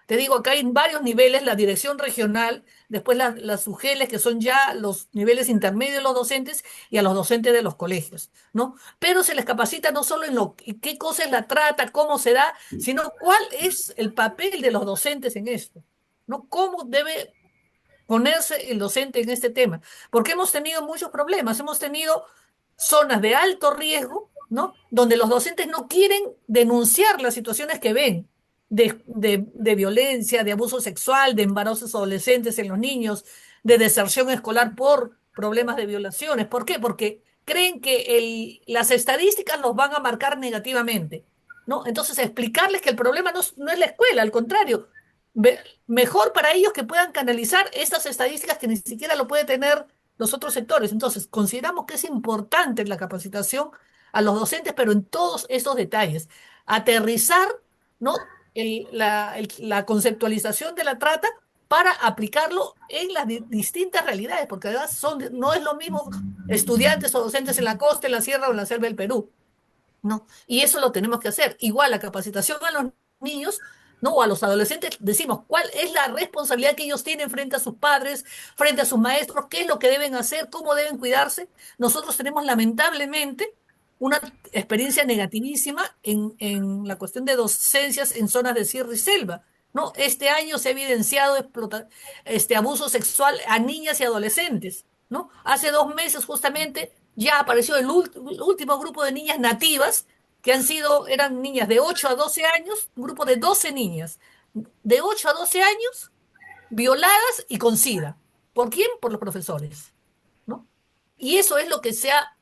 te digo, acá hay varios niveles, la dirección regional, después las UGELes, que son ya los niveles intermedios de los docentes, y a los docentes de los colegios, ¿no? Pero se les capacita no solo en qué cosa es la trata, cómo se da, sino cuál es el papel de los docentes en esto, ¿no? ¿Cómo debe ponerse el docente en este tema? Porque hemos tenido muchos problemas, hemos tenido zonas de alto riesgo, ¿no? Donde los docentes no quieren denunciar las situaciones que ven de violencia, de abuso sexual, de embarazos adolescentes en los niños, de deserción escolar por problemas de violaciones. ¿Por qué? Porque creen que las estadísticas los van a marcar negativamente, ¿no? Entonces, explicarles que el problema no es la escuela, al contrario, ve- mejor para ellos que puedan canalizar estas estadísticas que ni siquiera lo puede tener los otros sectores. Entonces, consideramos que es importante la capacitación a los docentes, pero en todos estos detalles. Aterrizar, ¿no? La conceptualización de la trata para aplicarlo en las distintas realidades, porque además no es lo mismo estudiantes o docentes en la costa, en la sierra o en la selva del Perú, ¿no? Y eso lo tenemos que hacer. Igual la capacitación a los niños, ¿no? O a los adolescentes, decimos cuál es la responsabilidad que ellos tienen frente a sus padres, frente a sus maestros, qué es lo que deben hacer, cómo deben cuidarse. Nosotros tenemos lamentablemente una experiencia negativísima en la cuestión de docencias en zonas de sierra y selva, ¿no? Este año se ha evidenciado este abuso sexual a niñas y adolescentes, ¿no? Hace 2 meses justamente ya apareció el último grupo de niñas nativas que eran niñas de 8 a 12 años, un grupo de 12 niñas de 8 a 12 años violadas y con SIDA. ¿Por quién? Por los profesores, ¿no? Y eso es lo que se ha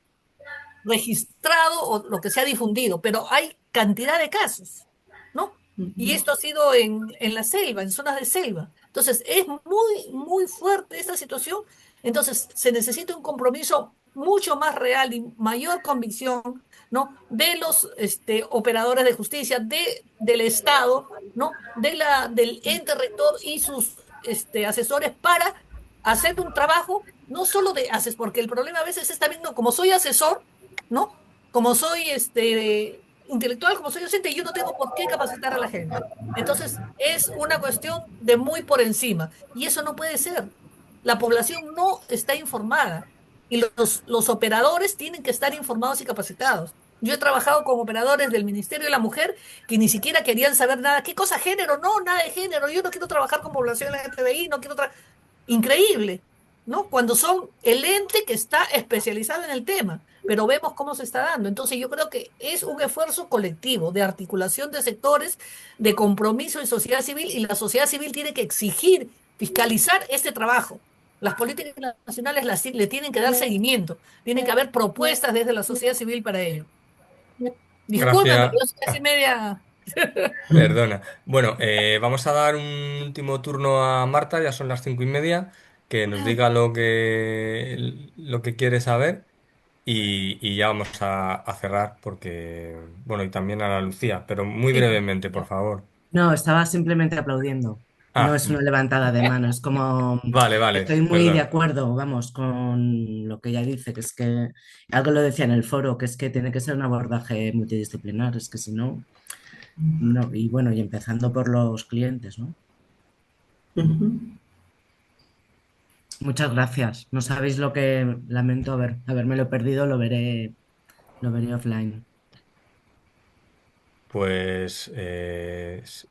registrado o lo que se ha difundido, pero hay cantidad de casos, ¿no? Y esto ha sido en la selva, en zonas de selva. Entonces, es muy, muy fuerte esta situación. Entonces, se necesita un compromiso mucho más real y mayor convicción, ¿no? De los operadores de justicia, del Estado, ¿no? Del ente rector y sus asesores para hacer un trabajo, no solo de haces, porque el problema a veces está viendo, como soy asesor, ¿no? Como soy intelectual, como soy docente, yo no tengo por qué capacitar a la gente. Entonces, es una cuestión de muy por encima. Y eso no puede ser. La población no está informada y los operadores tienen que estar informados y capacitados. Yo he trabajado con operadores del Ministerio de la Mujer que ni siquiera querían saber nada. ¿Qué cosa género? No, nada de género. Yo no quiero trabajar con población LGTBI, no quiero trabajar. Increíble, ¿no? Cuando son el ente que está especializado en el tema, pero vemos cómo se está dando. Entonces yo creo que es un esfuerzo colectivo de articulación de sectores, de compromiso de sociedad civil, y la sociedad civil tiene que exigir, fiscalizar este trabajo. Las políticas nacionales le tienen que dar seguimiento, tienen que haber propuestas desde la sociedad civil para ello. Discúlpeme, Gracias. yo soy casi media... Perdona. Bueno, vamos a dar un último turno a Marta, ya son las 5:30, que nos diga lo que quiere saber y ya vamos a cerrar porque, bueno, y también a la Lucía, pero muy Sí. brevemente, por favor. No, estaba simplemente aplaudiendo. No Ah, es una levantada de manos, es como vale, vale, estoy muy de perdón. acuerdo, vamos, con lo que ella dice, que es que algo lo decía en el foro, que es que tiene que ser un abordaje multidisciplinar, es que si no, no, y bueno, y empezando por los clientes, ¿no? Muchas gracias. No sabéis lo que lamento habérmelo perdido, lo veré offline. Pues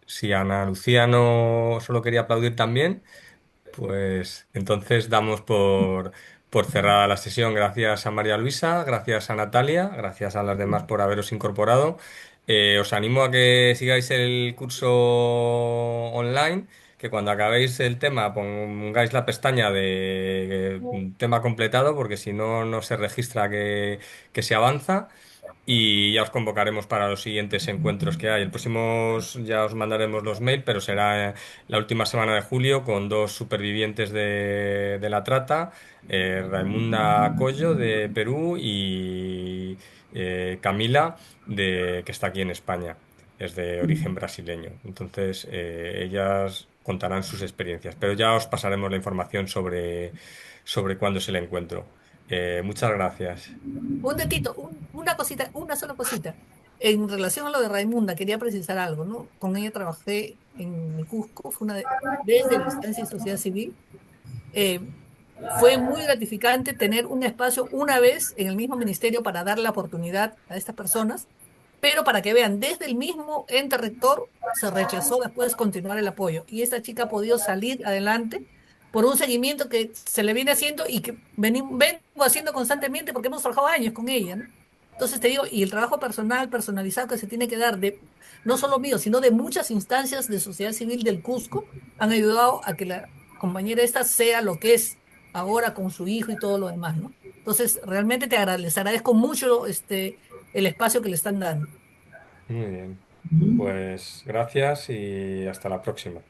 si Ana Lucía no solo quería aplaudir también. Pues entonces damos por cerrada la sesión. Gracias a María Luisa, gracias a Natalia, gracias a las demás por haberos incorporado. Os animo a que sigáis el curso online, que cuando acabéis el tema pongáis la pestaña de tema completado, porque si no, no se registra que se avanza. Y ya os convocaremos para los siguientes encuentros que hay. El próximo ya os mandaremos los mails, pero será la última semana de julio con dos supervivientes de la trata, Raimunda Collo de Perú y Camila que está aquí en España. Es de origen brasileño. Entonces, ellas contarán sus experiencias, pero ya os pasaremos la información sobre cuándo es el encuentro. Muchas gracias. Un detito, una cosita, una sola cosita. En relación a lo de Raimunda, quería precisar algo, ¿no? Con ella trabajé en mi Cusco, fue desde la instancia de sociedad civil. Eh, Fue muy gratificante tener un espacio una vez en el mismo ministerio para dar la oportunidad a estas personas, pero para que vean, desde el mismo ente rector se rechazó después continuar el apoyo y esta chica ha podido salir adelante por un seguimiento que se le viene haciendo y que vengo haciendo constantemente porque hemos trabajado años con ella, ¿no? Entonces te digo, y el trabajo personal, personalizado que se tiene que dar de no solo mío, sino de muchas instancias de sociedad civil del Cusco, han ayudado a que la compañera esta sea lo que es ahora con su hijo y todo lo demás, ¿no? Entonces, realmente les agradezco mucho el espacio que le están dando. Muy bien. Pues gracias y hasta la próxima.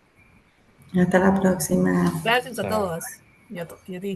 Hasta la próxima. Gracias a Chao. todas y a ti.